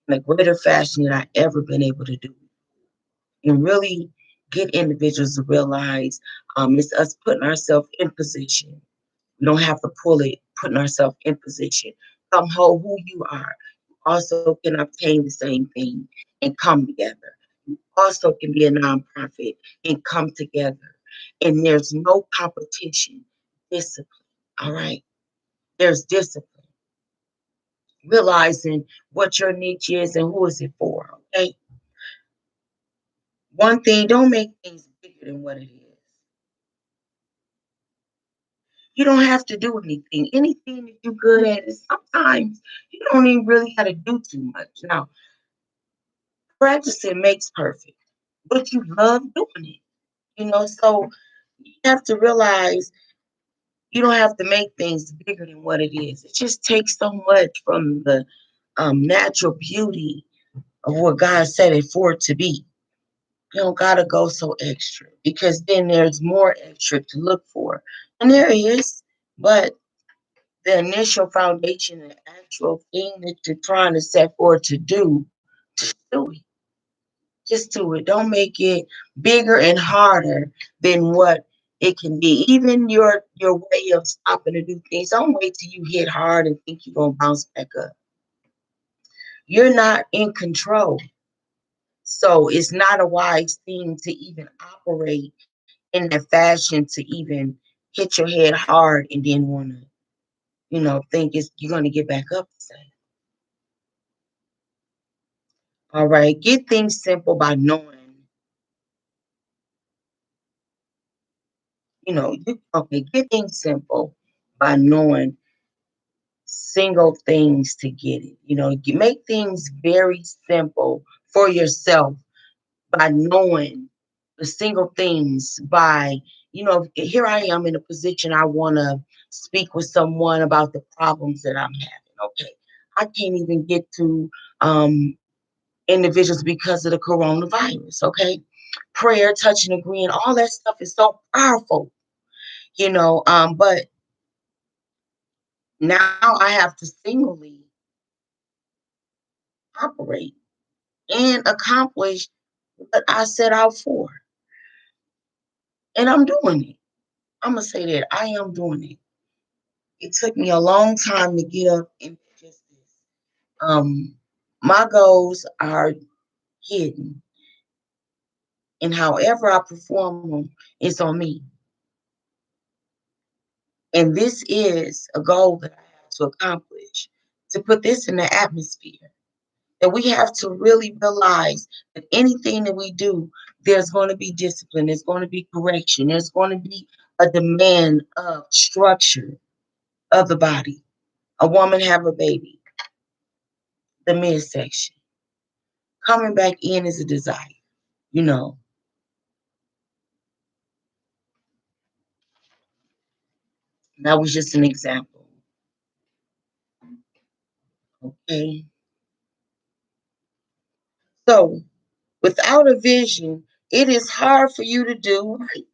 that in a greater fashion than I ever been able to do, and really get individuals to realize it's us putting ourselves in position. We don't have to pull it, putting ourselves in position. Come hold who you are. You also can obtain the same thing and come together. You also can be a nonprofit and come together. And there's no competition, discipline. All right. There's discipline. Realizing what your niche is and who is it for. Okay. One thing, don't make things bigger than what it is. You don't have to do anything. Anything that you're good at is sometimes you don't even really got to do too much. Now, practicing makes perfect, but you love doing it. You know, so you have to realize you don't have to make things bigger than what it is. It just takes so much from the natural beauty of what God said it for it to be. You don't gotta go so extra because then there's more extra to look for. And there is, but the initial foundation, the actual thing that you're trying to set forward to do, just do it. Just do it. Don't make it bigger and harder than what it can be. Even your way of stopping to do things, don't wait till you hit hard and think you're gonna bounce back up. You're not in control. So it's not a wise thing to even operate in that fashion to even hit your head hard and then wanna, think it's you're gonna get back up the same. All right. Get things simple by knowing, get things simple by knowing single things to get it. You make things very simple for yourself by knowing the single things by, here I am in a position I want to speak with someone about the problems that I'm having. Okay. I can't even get to individuals because of the coronavirus. Okay. Prayer, touching, agreeing, all that stuff is so powerful, but now I have to singly operate and accomplish what I set out for. And I'm doing it. I'm going to say that I am doing it. It took me a long time to get up and just this. My goals are hidden, and however I perform them, it's on me. And this is a goal that I have to accomplish, to put this in the atmosphere. That we have to really realize that anything that we do, there's going to be discipline, there's going to be correction, there's going to be a demand of structure of the body. A woman have a baby, the midsection. Coming back in is a desire, you know. That was just an example. Okay. So without a vision, it is hard for you to do right.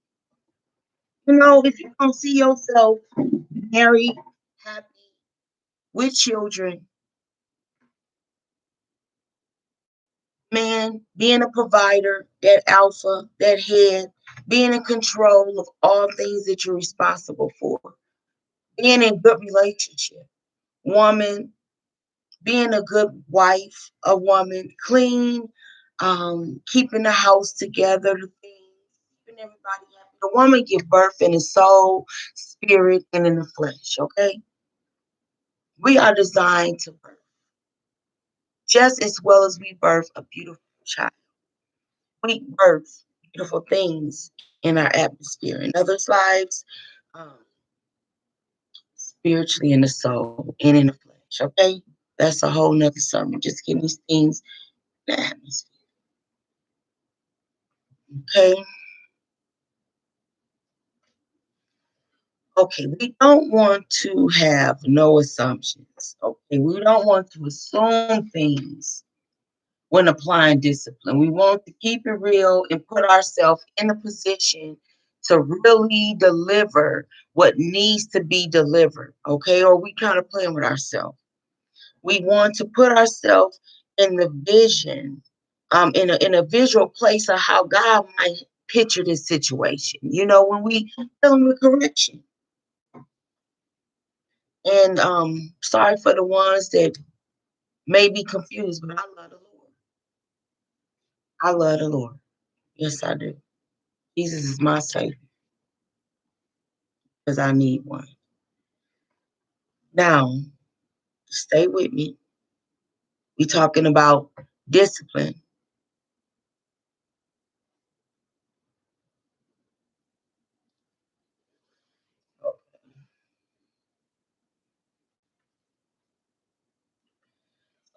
You know, if you don't see yourself married, happy, with children, man, being a provider, that alpha, that head, being in control of all things that you're responsible for, being in good relationship, woman, being a good wife, a woman, clean, keeping the house together, the things, keeping everybody happy. The woman give birth in the soul, spirit, and in the flesh, okay? We are designed to birth just as well as we birth a beautiful child. We birth beautiful things in our atmosphere, in others' lives, um, spiritually in the soul and in the flesh, okay? That's a whole nother sermon. Just getting these things in the atmosphere, okay? Okay, we don't want to have no assumptions, okay? We don't want to assume things when applying discipline. We want to keep it real and put ourselves in a position to really deliver what needs to be delivered, okay? Or we kind of playing with ourselves. We want to put ourselves in the vision, in a visual place of how God might picture this situation. You know, when we dealing with correction. And sorry for the ones that may be confused, but I love the Lord. I love the Lord. Yes, I do. Jesus is my savior because I need one. Now, stay with me. We talking about discipline.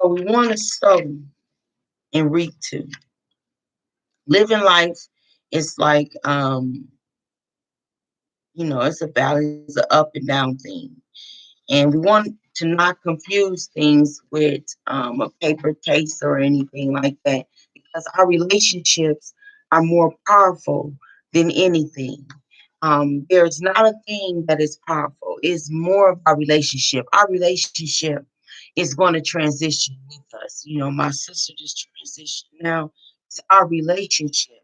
So we want to sow and reap too. Living life is like it's a balance, an up and down thing. And we want to not confuse things with a paper chase or anything like that, because our relationships are more powerful than anything. There's not a thing that is powerful. It's more of our relationship. Our relationship is going to transition with us. You know, my sister just transitioned now. It's our relationship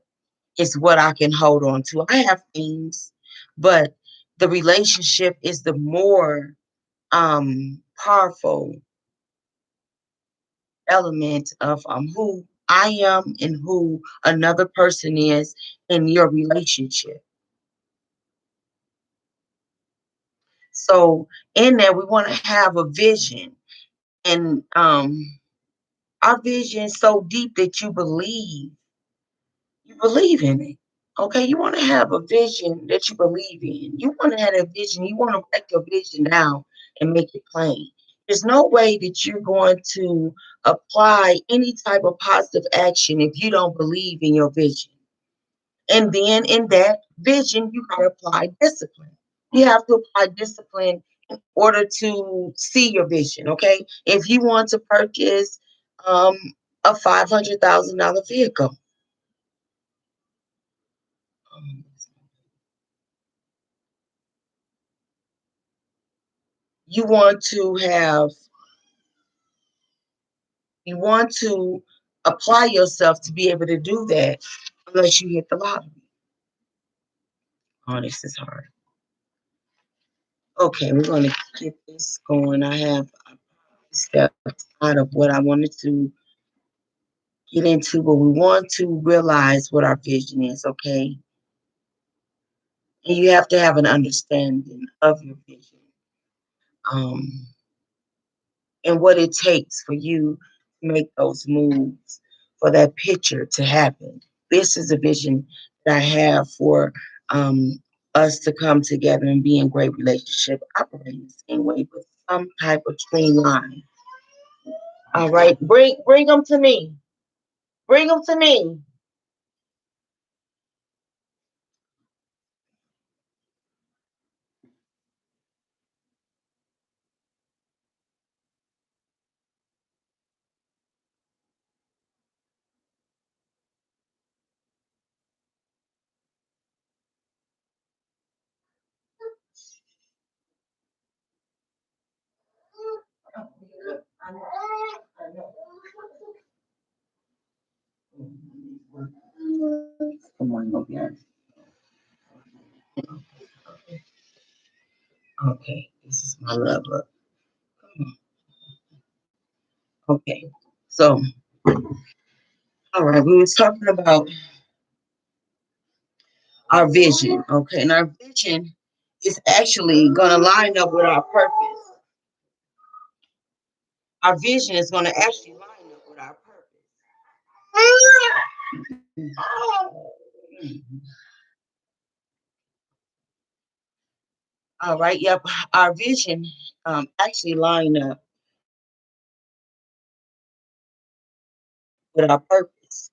is what I can hold on to. I have things, but the relationship is the more powerful element of who I am and who another person is in your relationship. So in there, we want to have a vision, and our vision is so deep that you believe in it. Okay, you want to have a vision that you believe in. You want to have a vision. You want to break your vision down and make it plain. There's no way that you're going to apply any type of positive action if you don't believe in your vision. And then in that vision, you got to apply discipline. You have to apply discipline in order to see your vision. Okay, if you want to purchase um, a $500,000 vehicle, um, you want to have you want to apply yourself to be able to do that unless you hit the lottery. Oh, this is hard. Okay, we're going to get this going. I have stepped out of what I wanted to get into, but we want to realize what our vision is, okay? And you have to have an understanding of your vision, um, and what it takes for you to make those moves for that picture to happen. This is a vision that I have for um, us to come together and be in great relationship, operating the same way with some type of streamline. All right, bring them to me. Bring them to me. Come on, go behind. Okay, this is my love. Look. Okay, so all right, we was talking about our vision. Okay, and our vision is actually going to line up with our purpose. Our vision is going to actually line up with our purpose. All right, yep. Our vision actually line up with our purpose.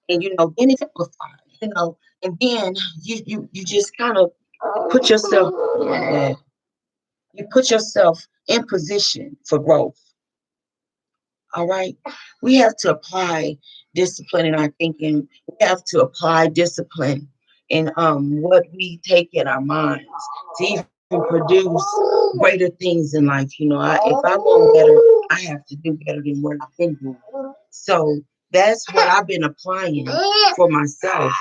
And then it's simplified, and then you just kind of put yourself you put yourself in position for growth. All right. We have to apply discipline in our thinking. We have to apply discipline in what we take in our minds to even produce greater things in life. If I want better, I have to do better than what I've been doing. So that's what I've been applying for myself.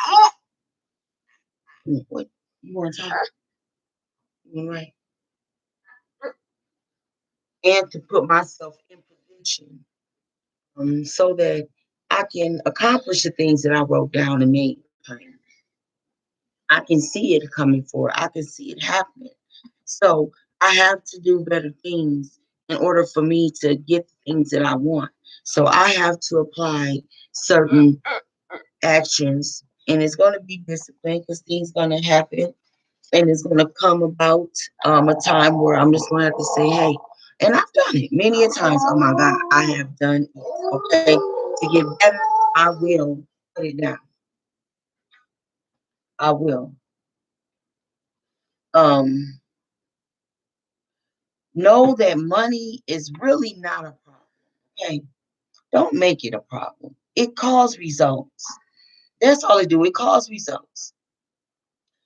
What you want to talk? All right. And to put myself in position so that I can accomplish the things that I wrote down and made plain. I can see it coming forward. I can see it happening. So I have to do better things in order for me to get the things that I want. So I have to apply certain actions, and it's going to be discipline because things going to happen, and it's going to come about a time where I'm just going to have to say, hey, and I've done it many a times. Oh my God, I have done it. Okay, to get better, I will put it down. I will. Um, know that money is really not a problem. Okay, don't make it a problem. It calls results. That's all it do. It calls results.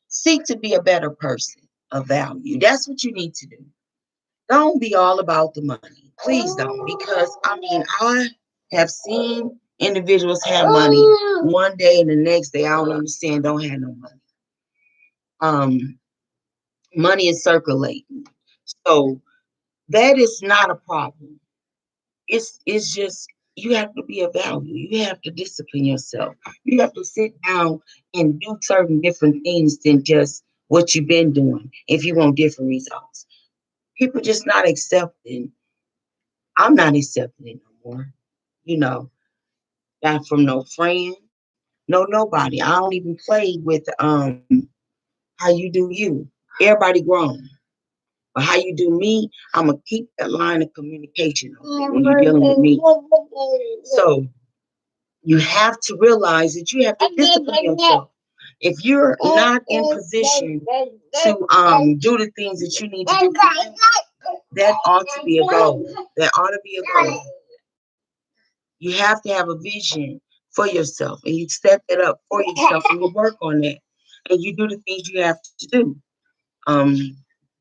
Seek to be a better person of value. That's what you need to do. Don't be all about the money. Please don't. Because I have seen individuals have money one day and the next day I don't understand, don't have no money. Um, money is circulating. So that is not a problem. It's just you have to be a value. You have to discipline yourself. You have to sit down and do certain different things than just what you've been doing if you want different results. People just not accepting. I'm not accepting it no more. You know, not from no friend, no nobody. I don't even play with how you do you. Everybody grown. But how you do me, I'm gonna keep that line of communication open when you're dealing with me. So you have to realize that you have to discipline yourself. If you're not in position to do the things that you need to do, that ought to be a goal. That ought to be a goal. You have to have a vision for yourself, and you set that up for yourself, and you work on that, and you do the things you have to do. Um,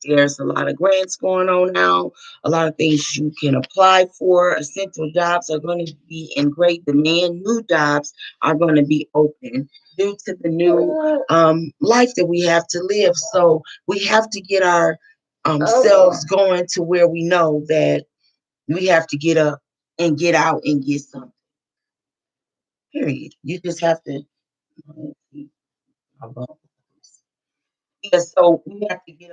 there's a lot of grants going on now, a lot of things you can apply for. Essential jobs are going to be in great demand. New jobs are going to be open due to the new life that we have to live. So we have to get our selves going to where we know that we have to get up and get out and get something. Period. You just have to. You Yeah, so we have to get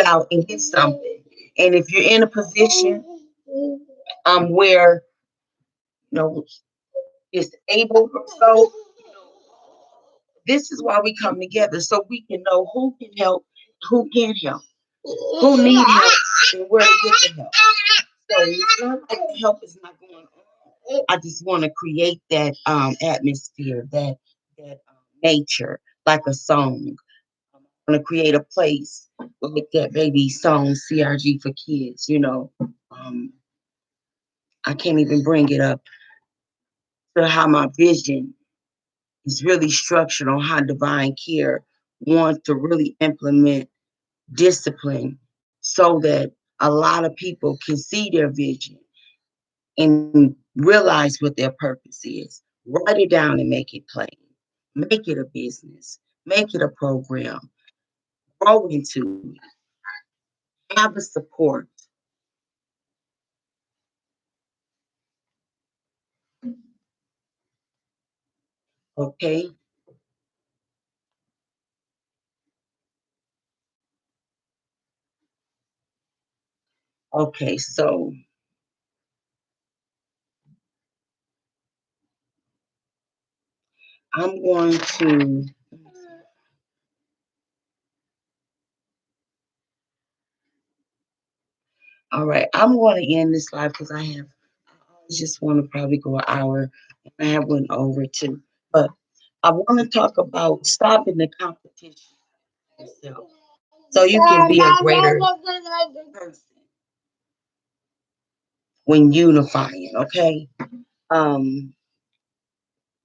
out and get something. And if you're in a position where you know is able, so this is why we come together so we can know who can help, who can't help, who need help, and where to get the help. So it's not like the help is not going on. I just want to create that atmosphere, that nature, like a song. I want to create a place like that baby song CRG for kids. I can't even bring it up to how my vision is really structured on how divine care wants to really implement discipline so that a lot of people can see their vision and realize what their purpose is. Write it down and make it plain. Make it a business. Make it a program. Grow into it. Have the support. Okay. Okay. So I'm going to. All right. I'm going to end this live because I just want to probably go an hour. I have went over too. But I want to talk about stopping the competition yourself so you can be a greater person when unifying, okay? Um,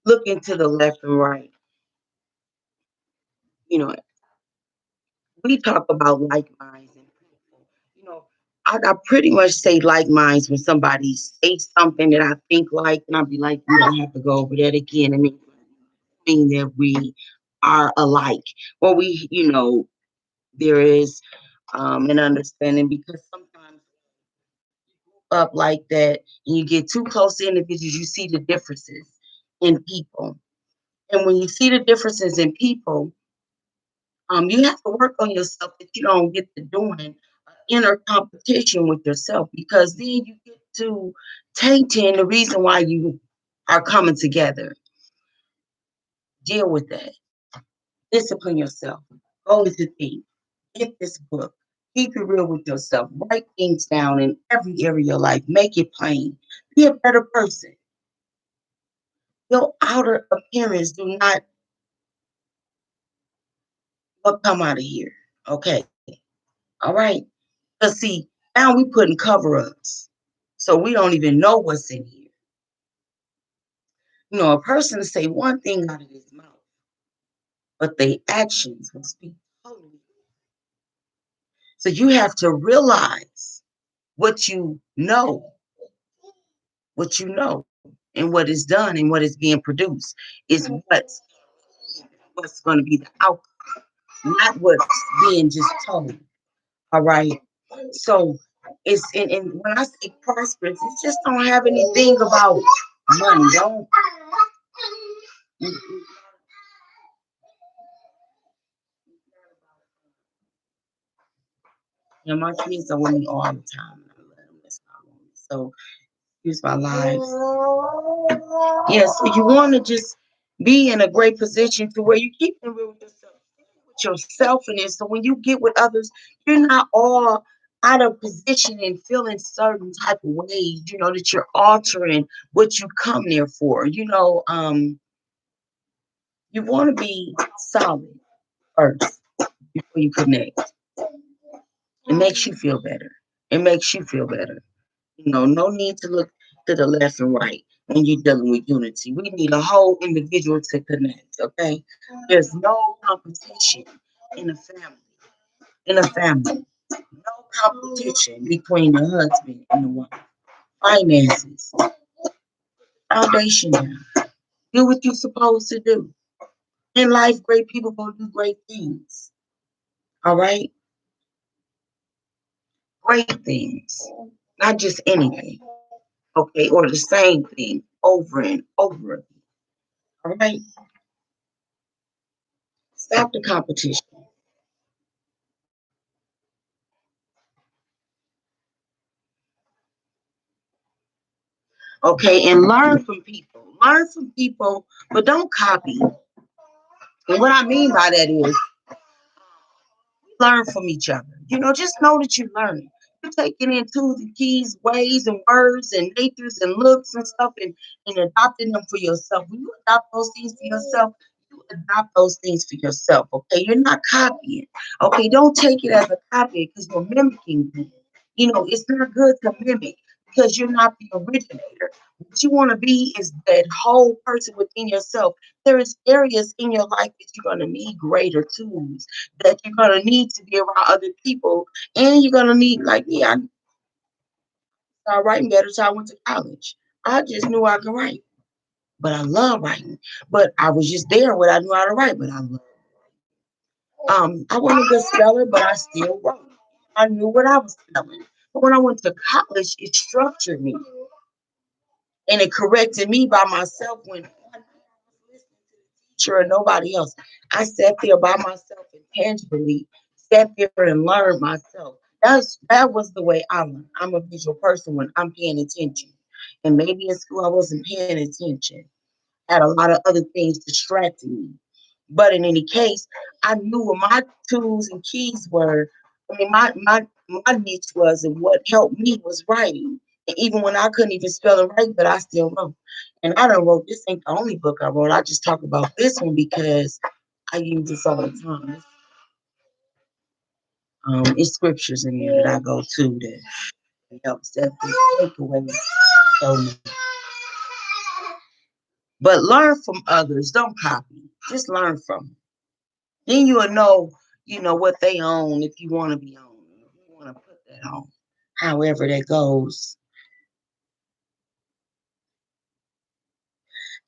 Looking to the left and right. You know, we talk about like minds and people. You know, I pretty much say like minds when somebody says something that I think like, and I'll be like, we don't have to go over that again. I mean, mean that we are alike. Well, there is an understanding because sometimes up like that and you get too close to individuals, you see the differences in people. And when you see the differences in people, you have to work on yourself that you don't get to doing inner competition with yourself because then you get to tainting the reason why you are coming together. Deal with that. Discipline yourself. Go into things. Get this book. Keep it real with yourself. Write things down in every area of your life. Make it plain. Be a better person. Your outer appearance do not what come out of here. Okay. All right. Because see, now we putting cover-ups. So we don't even know what's in here. A person say one thing out of his mouth, but their actions will speak totally. So you have to realize what what you know, and what is done and what is being produced is what's going to be the outcome, not what's being just told. All right. So it's and when I say prosperous, it just don't have anything about money. Don't my kids are with me all the time. And I love them. That's why I want it. So use my lives. Yeah, so you want to just be in a great position to where you keep it real with yourself in it. So when you get with others, you're not all out of position and feeling certain type of ways, that you're altering what you come there for. You want to be solid first before you connect. It makes you feel better. It makes you feel better. No need to look to the left and right when you're dealing with unity. We need a whole individual to connect, okay? There's no competition in a family. In a family, no competition between the husband and the wife. Finances, foundation down. Do what you're supposed to do. In life, great people gonna do great things. All right? Great things. Not just anything. Okay, or the same thing over and over again. All right? Stop the competition. Okay, and learn from people. Learn from people, but don't copy. And what I mean by that is learn from each other. Just know that you're learning. You're taking in twos and keys, ways and words and natures and looks and stuff and adopting them for yourself. When you adopt those things for yourself, you adopt those things for yourself. Okay, you're not copying. Okay, don't take it as a copy because you're mimicking them. It's not good to mimic because you're not the originator. What you want to be is that whole person within yourself. There is areas in your life that you're going to need greater tools, that you're going to need to be around other people, and you're going to need, like me, I started writing better, so I went to college. I just knew I could write, but I love writing. But I was just there when I knew how to write, but I wasn't a good speller, but I still wrote. I knew what I was spelling. But when I went to college, it structured me and it corrected me by myself when I was listening to the teacher and nobody else. I sat there by myself and tangibly sat there and learned myself. That was the way I learned. I'm a visual person when I'm paying attention. And maybe in school I wasn't paying attention. I had a lot of other things distracting me. But in any case, I knew what my tools and keys were. I mean, my niche was, and what helped me was writing. And even when I couldn't even spell and write, but I still wrote. And I done wrote, this ain't the only book I wrote. I just talk about this one because I use this all the time. It's scriptures in there that I go to that helps that takeaway. So, but learn from others. Don't copy. Just learn from them. Then you'll know what they own if you want to be on. If you want to put that on. However that goes.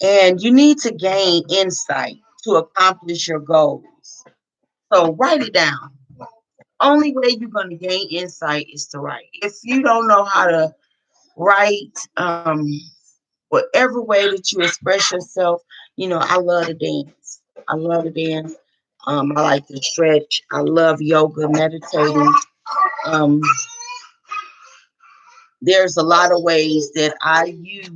And you need to gain insight to accomplish your goals. So write it down. Only way you're going to gain insight is to write. If you don't know how to write, whatever way that you express yourself, I love to dance. I love to dance. I like to stretch. I love yoga, meditating. Um, there's a lot of ways that I use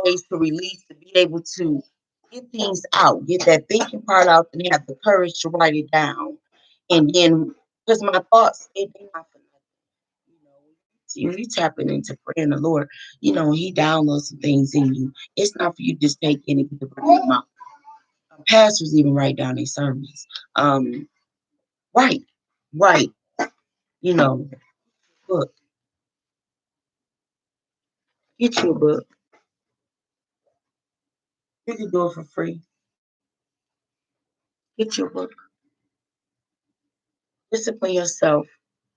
ways to release, to be able to get things out, get that thinking part out, and have the courage to write it down. And then, because my thoughts, they not for nothing. You tapping into praying the Lord, He downloads some things in you. It's not for you to just take in and to bring them out. Pastors even write down their sermons. Write, write, you know, book, get you a book. You can do it for free. Get your book. Discipline yourself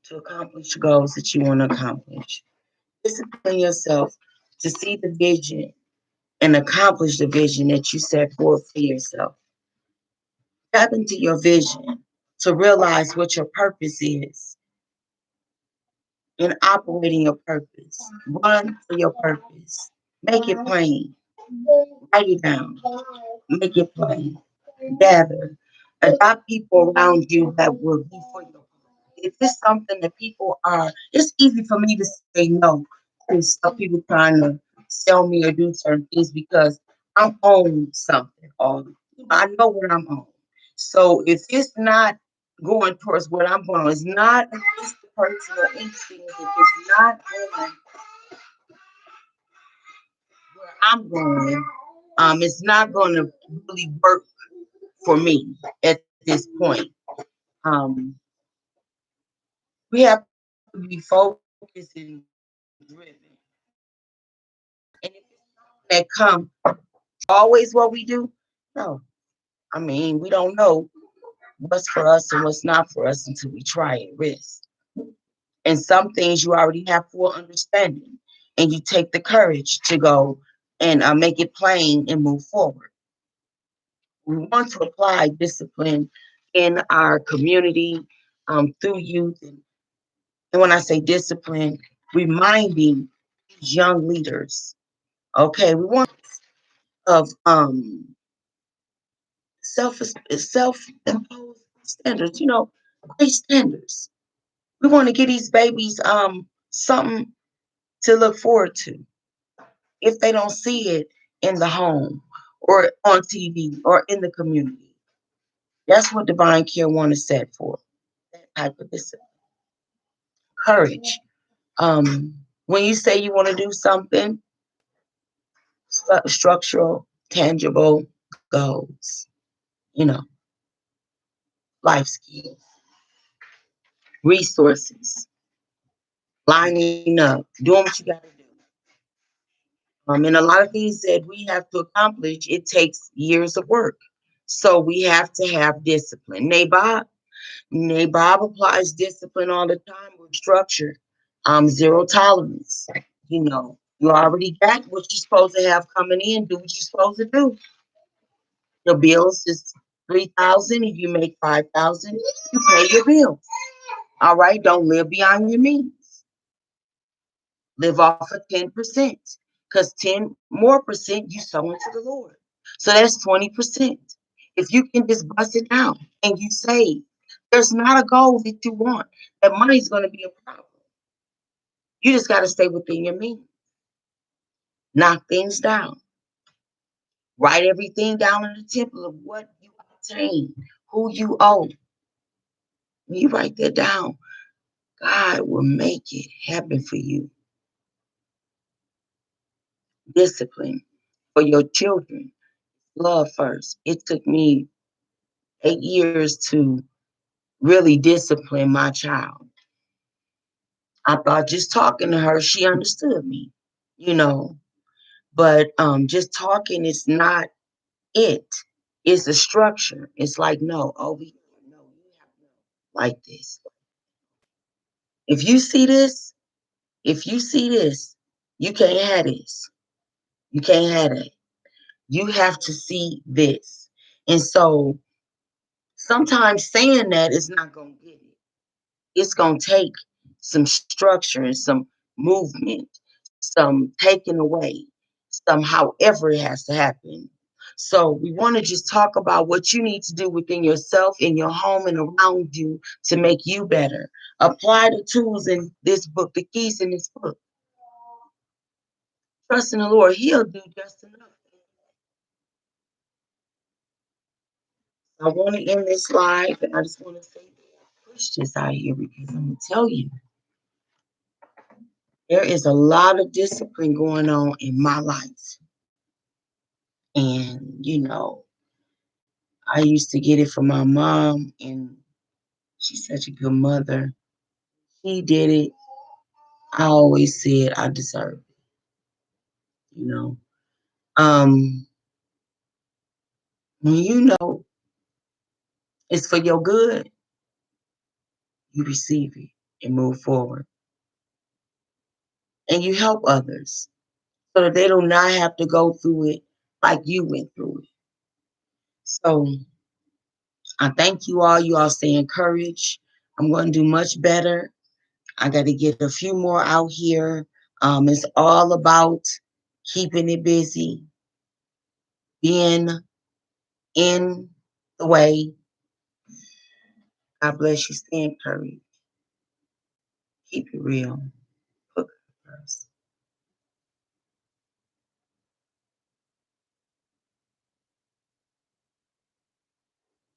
to accomplish goals that you want to accomplish. Discipline yourself to see the vision and accomplish the vision that you set forth for yourself. Tap into your vision to realize what your purpose is and operate in your purpose. Run for your purpose. Make it plain. Write it down. Make it plain. Gather. Adopt people around you that will be for you. If it's something that people are, it's easy for me to say no to some people trying to sell me or do certain things because I'm on something or I know what I'm on. So if it's not going towards what I'm going on, it's not against the personal instincts, if it's not going where I'm going, it's not going to really work for me at this point. Um, we have to be focused and driven. And if it's something that come always what we do, no. I mean, we don't know what's for us and what's not for us until we try and risk. And some things you already have full understanding, and you take the courage to go and make it plain and move forward. We want to apply discipline in our community through youth. And when I say discipline, reminding these young leaders, okay, we want of self-imposed standards, great standards. We want to give these babies something. to look forward to if they don't see it in the home or on TV or in the community. That's what divine care want to set for. That type of discipline. Courage. When you say you want to do something, structural, tangible goals, you know, life skills, resources, lining up, doing what you got to do. And a lot of things that we have to accomplish, it takes years of work. So we have to have discipline. Nabob applies discipline all the time with structure, zero tolerance. You already got what you're supposed to have coming in. Do what you're supposed to do. Your bills is 3,000. If you make 5,000, you pay your bills. All right, don't live beyond your means. Live off of 10%, because 10 more percent you sow into the Lord. So that's 20%. If you can just bust it down and you save, there's not a goal that you want. That money's going to be a problem. You just got to stay within your means. Knock things down. Write everything down in the temple of what you obtain, who you owe. When you write that down, God will make it happen for you. Discipline for your children. Love first. It took me 8 years to really discipline my child. I thought just talking to her, she understood me, you know. But just talking is not it. It's the structure. It's like, no, over here, no, you have to like this. If you see this, if you see this, you can't have this. You can't have it. You have to see this. And so sometimes saying that is not going to get it. It's going to take some structure and some movement, some taking away, some however it has to happen. So we want to just talk about what you need to do within yourself, in your home, and around you to make you better. Apply the tools in this book, the keys in this book. Trust in the Lord, He'll do just enough. I want to end this live, and I just want to say push this out here, because I'm going to tell you, there is a lot of discipline going on in my life. And, I used to get it from my mom, and she's such a good mother. She did it. I always said I deserve it, you know. When you know it's for your good, you receive it and move forward. And you help others so that they do not have to go through it like you went through it. So I thank you all. You all stay encouraged. I'm going to do much better. I got to get a few more out here. It's all about keeping it busy, being in the way. God bless you. Stay encouraged. Keep it real. Put God first.